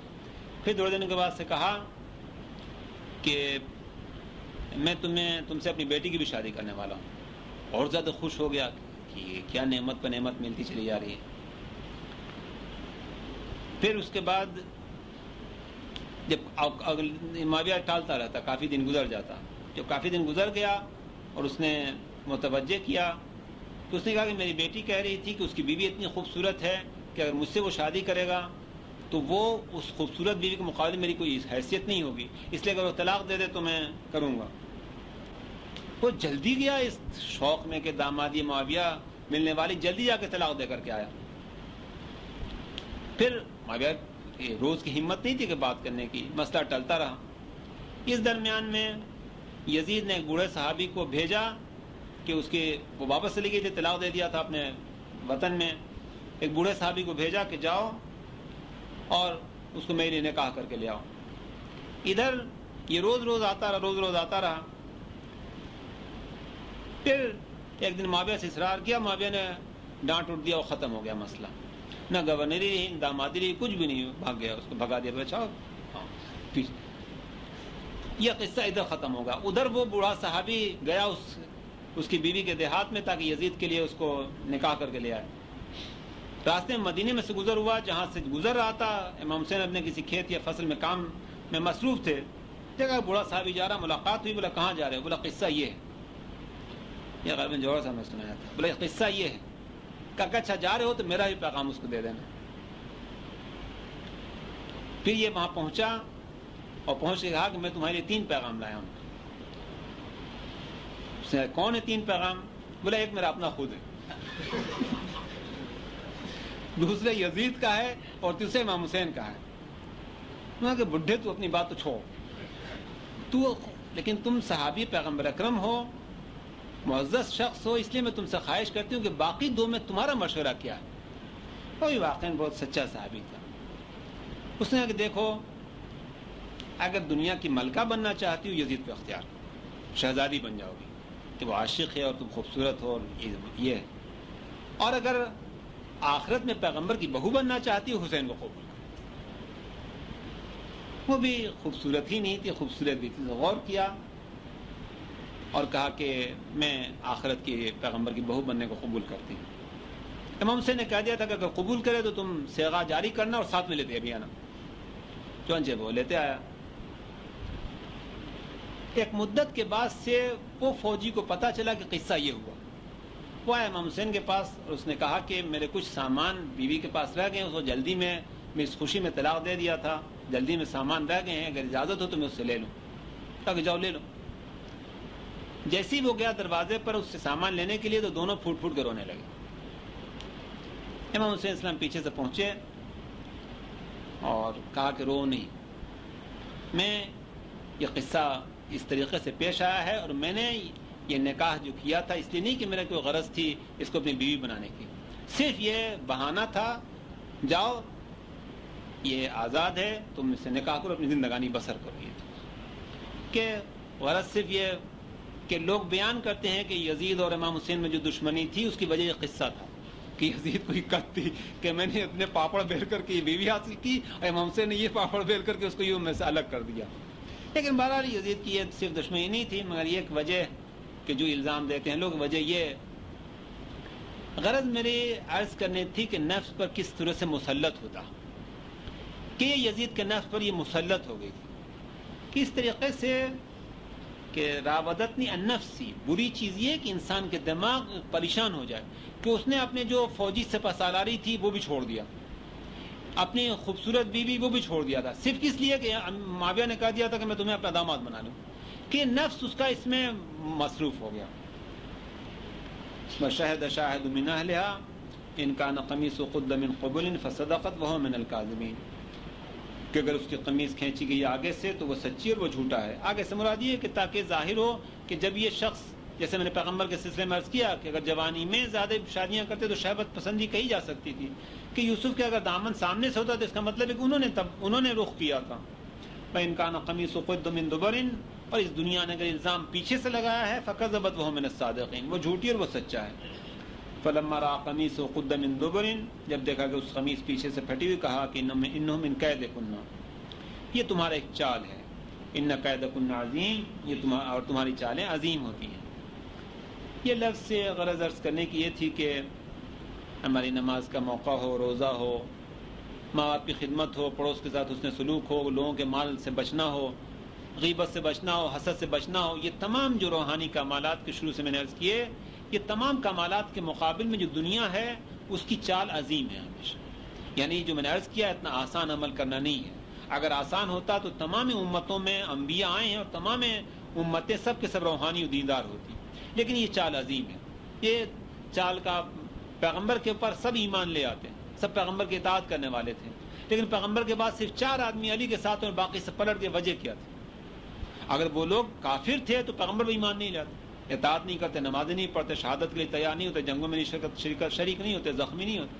پھر تھوڑے دن کے بعد سے کہا کہ میں تم سے اپنی بیٹی کی بھی شادی کرنے والا ہوں. اور زیادہ خوش ہو گیا کہ کیا نعمت پر نعمت ملتی چلی جا رہی ہے. پھر اس کے بعد جب معاویہ ٹالتا رہتا، کافی دن گزر جاتا. جب کافی دن گزر گیا اور اس نے متوجہ کیا تو اس نے کہا کہ میری بیٹی کہہ رہی تھی کہ اس کی بیوی اتنی خوبصورت ہے کہ اگر مجھ سے وہ شادی کرے گا تو وہ اس خوبصورت بیوی کے مقابلے میری کوئی حیثیت نہیں ہوگی، اس لیے اگر وہ طلاق دے دے تو میں کروں گا. وہ جلدی گیا اس شوق میں کہ دامادی معاویہ ملنے والی، جلدی جا کے طلاق دے کر کے آیا. پھر معاویہ روز کی ہمت نہیں تھی کہ بات کرنے کی، مسئلہ ٹلتا رہا. اس درمیان میں یزید نے ایک بوڑھے صحابی کو بھیجا کہ وہ واپس چلی گئی تھی، طلاق دے دیا تھا اپنے وطن میں. ایک بوڑھے صحابی کو بھیجا کہ جاؤ اور اس کو میری نکاح کر کے لے آؤ. ادھر یہ روز روز آتا رہا. پھر ایک دن معاویہ سے اصرار کیا، معاویہ نے ڈانٹ اٹھ دیا اور ختم ہو گیا مسئلہ. نہ گورنری رہی، دامادی رہی، کچھ بھی نہیں، بھاگ گیا، اس کو بھگا دیا. بچاؤ. یہ قصہ ادھر ختم ہوگا. ادھر وہ بوڑھا صحابی گیا اس کی بیوی کے دیہات میں تاکہ یزید کے لیے اس کو نکاح کر کے لے آئے. راستے میں مدینے میں سے گزر ہوا، جہاں سے گزر رہا تھا امام حسین اپنے کسی کھیت یا فصل میں کام میں مصروف تھے. دیکھا بوڑھا صحابی جا رہا، ملاقات ہوئی. بولا کہاں جا رہے؟ بولا قصہ یہ ہے. یہ غالباً جوہر صاحب نے سنایا تھا. بولا قصہ یہ ہے. کہا اچھا جا رہے ہو تو میرا بھی پیغام اس کو دے دینا. پھر یہ وہاں پہنچا اور پہنچ کے کہا کہ میں تمہارے لیے 3 پیغام لایا ہوں. اس نے کون ہے 3 پیغام؟ بولا ایک میرا اپنا خود ہے، دوسرے یزید کا ہے اور تیسرے امام حسین کا ہے. میں کہ بڈھے تو اپنی بات تو چھوڑ، لیکن تم صحابی پیغمبر اکرم ہو، معزز شخص ہو، اس لیے میں تم سے خواہش کرتی ہوں کہ باقی 2 میں تمہارا مشورہ کیا ہے. وہی واقعاً بہت سچا صحابی تھا. اس نے کہا کہ دیکھو، اگر دنیا کی ملکہ بننا چاہتی ہو یزید پہ اختیار، شہزادی بن جاؤ گی کہ وہ عاشق ہے اور تم خوبصورت ہو، یہ ہے. اور اگر آخرت میں پیغمبر کی بہو بننا چاہتی ہو حسین کو قبول کرو. وہ بھی خوبصورت ہی نہیں تھی، خوبصورت بھی تھی. غور کیا اور کہا کہ میں آخرت کی پیغمبر کی بہو بننے کو قبول کرتی ہوں. امام حسین نے کہہ دیا تھا کہ اگر قبول کرے تو تم صیغہ جاری کرنا اور ساتھ میں لیتے بھی آنا. چنانچہ وہ لیتے آیا. ایک مدت کے بعد سے وہ فوجی کو پتا چلا کہ قصہ یہ ہوا. وہ آیا امام حسین کے پاس اور اس نے کہا کہ میرے کچھ سامان بیوی کے پاس رہ گئے ہیں، اس کو جلدی میں اس خوشی میں طلاق دے دیا تھا، جلدی میں سامان رہ گئے ہیں، اگر اجازت ہو تو میں اس سے لے لوں. کہا کہ جاؤ لے لو. جیسے ہی وہ گیا دروازے پر اس سے سامان لینے کے لیے تو دونوں پھوٹ پھوٹ کے رونے لگے. امام حسین السلام پیچھے سے پہنچے اور کہا کہ رو نہیں, میں یہ قصہ اس طریقے سے پیش آیا ہے اور میں نے یہ نکاح جو کیا تھا اس لیے نہیں کہ میرا کوئی غرض تھی اس کو اپنی بیوی بنانے کی, صرف یہ بہانہ تھا, جاؤ یہ آزاد ہے, تم اس سے نکاح کرو, اپنی زندگانی بسر کرو. یہ کہ غرض صرف یہ کہ لوگ بیان کرتے ہیں کہ یزید اور امام حسین میں جو دشمنی تھی اس کی وجہ یہ قصہ تھا کہ یزید کو حکت تھی کہ میں نے اپنے پاپڑ بیل کر کے یہ بیوی حاصل کی اور امام حسین نے یہ پاپڑ بیل کر کے اس کو یوں میں سے الگ کر دیا. لیکن بہرحال یزید کی یہ صرف دشمنی نہیں تھی, مگر یہ ایک وجہ کہ جو الزام دیتے ہیں لوگ, وجہ یہ غرض میری عرض کرنی تھی کہ نفس پر کس طرح سے مسلط ہوتا, کہ یہ یزید کے نفس پر یہ مسلط ہو گئی تھی کس طریقے سے کہ راودتنی النفسی, بری چیز یہ کہ انسان کے دماغ پریشان ہو جائے کہ اس نے اپنے جو فوجی سپاسالاری تھی وہ بھی چھوڑ دیا, اپنی خوبصورت بیوی وہ بھی چھوڑ دیا تھا, صرف کس لیے کہ معاویہ نے کہہ دیا تھا کہ میں تمہیں اپنا داماد بنا لوں, کہ نفس اس کا اس میں مصروف ہو گیا. وشہد شاہد من اہلہا ان کان قمیص قد من قبل فصدقت وهو من الکاذبین, کہ اگر اس کی قمیص کھینچی گئی آگے سے تو وہ سچی اور وہ جھوٹا ہے. آگے سے مراد یہ کہ تاکہ ظاہر ہو کہ جب یہ شخص, جیسے میں نے پیغمبر کے سلسلے میں عرض کیا کہ اگر جوانی میں زیادہ شادیاں کرتے تو شہوت پسندی کہی جا سکتی تھی, کہ یوسف کے اگر دامن سامنے سے ہوتا تو اس کا مطلب ہے کہ انہوں نے رخ کیا تھا. فإن كان قمیص قد من دبر, اور اس دنیا نے اگر الزام پیچھے سے لگایا ہے فكذبت وهو من الصادقین, وہ جھوٹی اور وہ سچا ہے. فلما رأى قمیص قد من دبر, جب دیکھا کہ اس قمیص پیچھے سے پھٹی ہوئی, کہا کہ انه من کیدکن, یہ تمہارا ایک چال ہے, ان کیدکن عظیم, یہ اور تمہاری چالیں عظیم ہوتی ہیں. یہ لفظ سے غرض عرض کرنے کی یہ تھی کہ ہماری نماز کا موقع ہو, روزہ ہو, ماں باپ کی خدمت ہو, پڑوس کے ساتھ حسن سلوک ہو, لوگوں کے مال سے بچنا ہو, غیبت سے بچنا ہو, حسد سے بچنا ہو, یہ تمام جو روحانی کمالات کے شروع سے میں نے عرض کیے, یہ تمام کمالات کے مقابل میں جو دنیا ہے اس کی چال عظیم ہے ہمیشہ. یعنی جو میں نے عرض کیا اتنا آسان عمل کرنا نہیں ہے. اگر آسان ہوتا تو تمام امتوں میں انبیاء آئے ہیں اور تمام امتیں سب کے سب روحانی و دیندار ہوتی, لیکن یہ چال عظیم ہے. یہ چال کا پیغمبر کے اوپر سب ایمان لے آتے ہیں, سب پیغمبر کی اطاعت کرنے والے تھے, لیکن پیغمبر کے بعد صرف 4 آدمی علی کے ساتھ اور باقی سے پلٹ کے وجہ کیا تھی. اگر وہ لوگ کافر تھے تو پیغمبر بھی ایمان نہیں لاتے, اطاعت نہیں کرتے, نمازیں نہیں پڑھتے, شہادت کے لیے تیار نہیں ہوتے, جنگوں میں شریک نہیں ہوتے, زخمی نہیں ہوتے.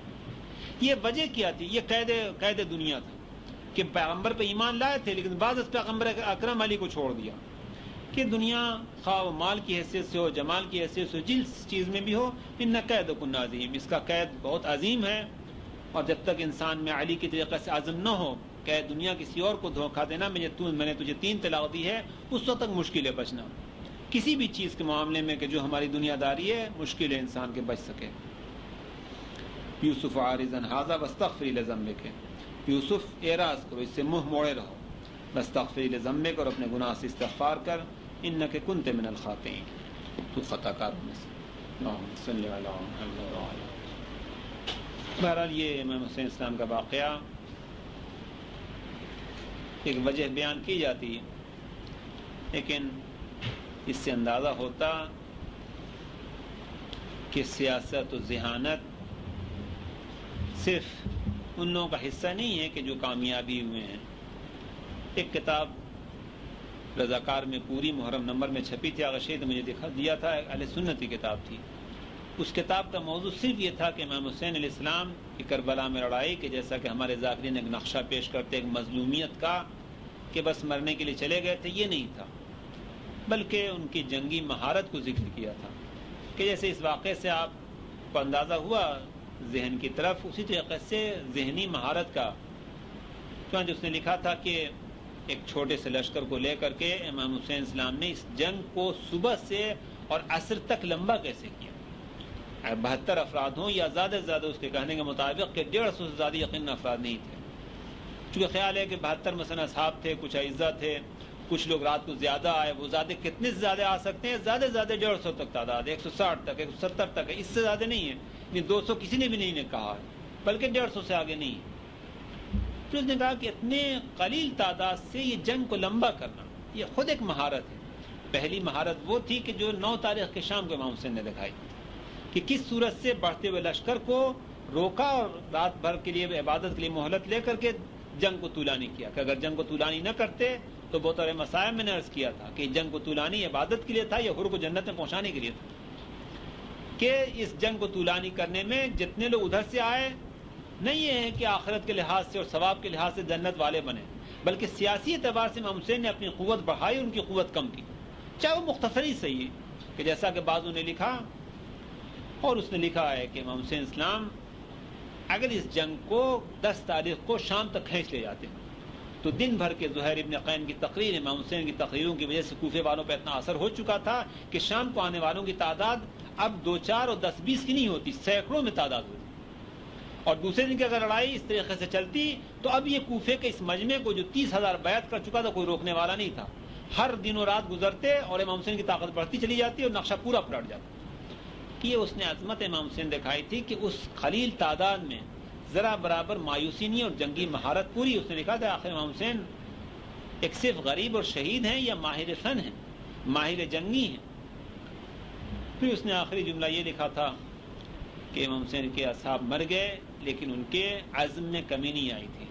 یہ وجہ کیا تھی؟ یہ قید دنیا تھا کہ پیغمبر پہ ایمان لائے تھے لیکن بعض اس پیغمبر اکرم علی کو چھوڑ دیا کہ دنیا خواہ و مال کی حیثیت سے ہو, جمال کی حیثیت سے ہو, جس چیز میں بھی ہو, ان کیدکن عظیم, اس کا قید بہت عظیم ہے. اور جب تک انسان میں علی کی طریقے سے عزم نہ ہو کہ دنیا کسی اور کو دھوکہ دینا, میں نے تجھے 3 طلاق دی ہے, اس وقت تک مشکل ہے بچنا. کسی بھی چیز کے معاملے میں کہ جو ہماری دنیا داری ہے, مشکل ہے انسان کے بچ سکے. یوسف عارضا ھذا واستغفری لذنبک, یوسف اعراض کرو, اس سے منہ موڑے رہو, واستغفری لذنبک, اور اپنے گناہ سے استغفار کر, انک کنت من الخاطئین, تو خطا کاروں میں سے. اللہم صلی علی محمد وعلی. بہرحال یہ امام حسین اسلام کا واقعہ ایک وجہ بیان کی جاتی ہے, لیکن اس سے اندازہ ہوتا کہ سیاست و ذہانت صرف ان لوگوں کا حصہ نہیں ہے کہ جو کامیابی ہوئے ہیں. ایک کتاب رضاکار میں پوری محرم نمبر میں چھپی تھی, آغا شہید نے مجھے دکھا دیا تھا, اہل سنت کی کتاب تھی. اس کتاب کا موضوع صرف یہ تھا کہ امام حسین علیہ السلام کی کربلا میں لڑائی, کہ جیسا کہ ہمارے ذاکرین ایک نقشہ پیش کرتے ایک مظلومیت کا کہ بس مرنے کے لیے چلے گئے تھے, یہ نہیں تھا, بلکہ ان کی جنگی مہارت کو ذکر کیا تھا. کہ جیسے اس واقعے سے آپ کو اندازہ ہوا ذہن کی طرف, اسی طریقے سے ذہنی مہارت کا, چنانچہ اس نے لکھا تھا کہ ایک چھوٹے سے لشکر کو لے کر کے امام حسین اسلام نے اس جنگ کو صبح سے اور عصر تک لمبا کیسے کیا. 72 افراد ہوں یا زیادہ سے زیادہ, اس کے کہنے کے مطابق کہ 150 سے زیادہ یقیناً افراد نہیں تھے. چونکہ خیال ہے کہ 72 مثلا اصحاب تھے, کچھ اعزہ تھے, کچھ لوگ رات کو زیادہ آئے, وہ زیادہ کتنے سے زیادہ آ سکتے ہیں, زیادہ سے زیادہ 150 تک تعداد ہے, 160 تک, 170 تک ہے, اس سے زیادہ نہیں ہے. 200 کسی نے بھی نہیں کہا ہے, بلکہ 150 سے آگے نہیں ہے. پھر اس نے کہا کہ اتنے قلیل تعداد سے یہ جنگ کو لمبا کرنا یہ خود ایک مہارت ہے. پہلی مہارت وہ تھی کہ جو 9 تاریخ کے شام کو امام حسین نے دکھائی کہ کس صورت سے بڑھتے ہوئے لشکر کو روکا اور رات بھر کے لیے عبادت کے لیے مہلت لے کر کے جنگ کو طولانی کیا کہ اگر جنگ کو طولانی نہ کرتے تو بطور مسائب میں نے عرض کیا تھا کہ جنگ کو طولانی عبادت کے لیے تھا یا حر کو جنت میں پہنچانے کے لیے تھا کہ اس جنگ کو طولانی کرنے میں جتنے لوگ ادھر سے آئے نہیں یہ ہے کہ آخرت کے لحاظ سے اور ثواب کے لحاظ سے جنت والے بنے بلکہ سیاسی اعتبار سے امام حسین نے اپنی قوت بڑھائی ان کی قوت کم کی چاہے وہ مختصر ہی صحیح ہے کہ جیسا کہ بعضوں نے لکھا اور اس نے لکھا ہے کہ امام حسین اسلام اگر اس جنگ کو 10 تاریخ کو شام تک کھینچ لے جاتے تو دن بھر کے زہیر ابن قین کی تقریر امام حسین کی تقریروں کی وجہ سے کوفے والوں پہ اتنا اثر ہو چکا تھا کہ شام کو آنے والوں کی تعداد اب 2 4 اور 10 20 کی نہیں ہوتی سینکڑوں میں تعداد ہوتی اور دوسرے دن کی اگر لڑائی اس طریقے سے چلتی تو اب یہ کوفے کے اس مجمع کو جو 30,000 بیعت کر چکا تھا کوئی روکنے والا نہیں تھا ہر دن و رات گزرتے اور امام حسین کی طاقت بڑھتی چلی جاتی اور نقشہ پورا پلٹ جاتا کہ یہ اس نے عظمت امام حسین دکھائی تھی کہ اس قلیل تعداد میں ذرا برابر مایوسی نہیں اور جنگی مہارت پوری اس نے لکھا تھا آخر امام حسین ایک صرف غریب اور شہید ہیں یا ماہر فن ہیں ماہر جنگی ہیں پھر اس نے آخری جملہ یہ لکھا تھا کہ امام حسین کے اصحاب مر گئے لیکن ان کے عزم میں کمی نہیں آئی تھی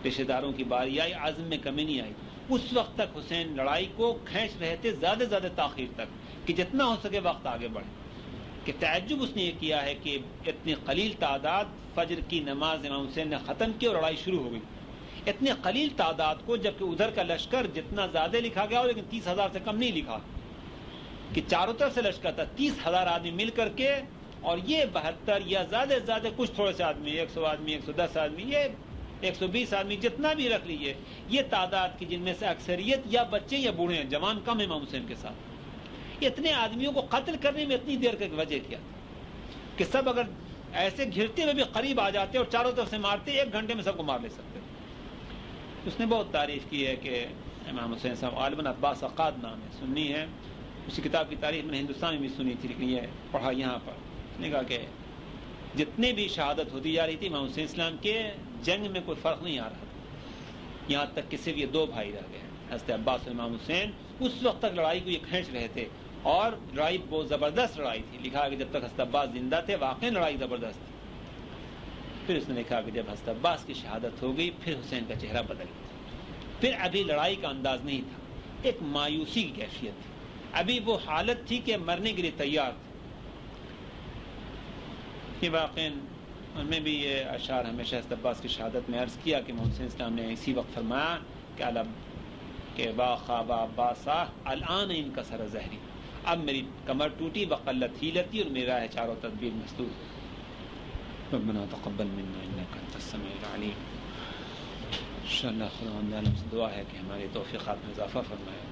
رشتہ داروں کی باری آئی عزم میں کمی نہیں آئی اس وقت تک حسین لڑائی کو کھینچ رہے تھے زیادہ زیادہ تاخیر تک کہ جتنا ہو سکے وقت آگے بڑھے کہ تعجب اس نے یہ کیا ہے کہ اتنی قلیل تعداد فجر کی نماز امام حسین نے ختم کی اور لڑائی شروع ہو گئی اتنے قلیل تعداد کو جبکہ ادھر کا لشکر جتنا زیادہ لکھا گیا لیکن 30,000 سے کم نہیں لکھا کہ چاروں طرف سے لشکر تھا 30,000 آدمی مل کر کے اور یہ 72 یا زیادہ سے زیادہ کچھ تھوڑے سے آدمی 100 آدمی 110 آدمی یہ 120 آدمی جتنا بھی رکھ لیجیے یہ تعداد کی جن میں سے اکثریت یا بچے یا بوڑھے ہیں جوان کم امام حسین کے ساتھ اتنے آدمیوں کو قتل کرنے میں اتنی دیر کا وجہ کیا کہ سب اگر ایسے گھرتے ہوئے بھی قریب آ جاتے اور چاروں طرف سے مارتے 1 گھنٹے میں سب کو مار لے سکتے اس نے بہت تعریف کی ہے کہ امام حسین صاحب غالباً عباس عقاد نام ہے سنی ہے اسی کتاب کی تاریخ میں نے ہندوستان میں بھی سنی تھی لیکن یہ پڑھا یہاں پر اس نے کہا کہ جتنے بھی شہادت ہوتی جا رہی تھی امام حسین اسلام کے جنگ میں کوئی فرق نہیں آ رہا تھا یہاں تک کہ صرف یہ 2 بھائی رہ گئے حضرت عباس اور امام حسین اس وقت تک لڑائی کو یہ کھینچ رہے تھے اور لڑائی بہت زبردست لڑائی تھی لکھا کہ جب تک حضرت عباس زندہ تھے واقعی لڑائی زبردست تھی پھر اس نے لکھا کہ جب حضرت عباس کی شہادت ہو گئی پھر حسین کا چہرہ بدل گیا پھر ابھی لڑائی کا انداز نہیں تھا ایک مایوسی کی کیفیت تھی ابھی وہ حالت تھی کہ مرنے کے لیے تیار تھے یہ واقعی ان میں بھی یہ اشعار ہمیشہ حضرت عباس کی شہادت میں عرض کیا کہ محمد صلی اللہ علیہ وسلم نے اسی وقت فرمایا کہ علم کہ وا خواب عباسا الان ان کا سر زہری اب میری کمر ٹوٹی وقلت ہیلتی اور میرا ہے چاروں تدبیر مسدود ربنا تقبل منا انك انت السميع العليم انشاءاللہ خدا سے دعا ہے کہ ہماری توفیقات میں اضافہ فرمائے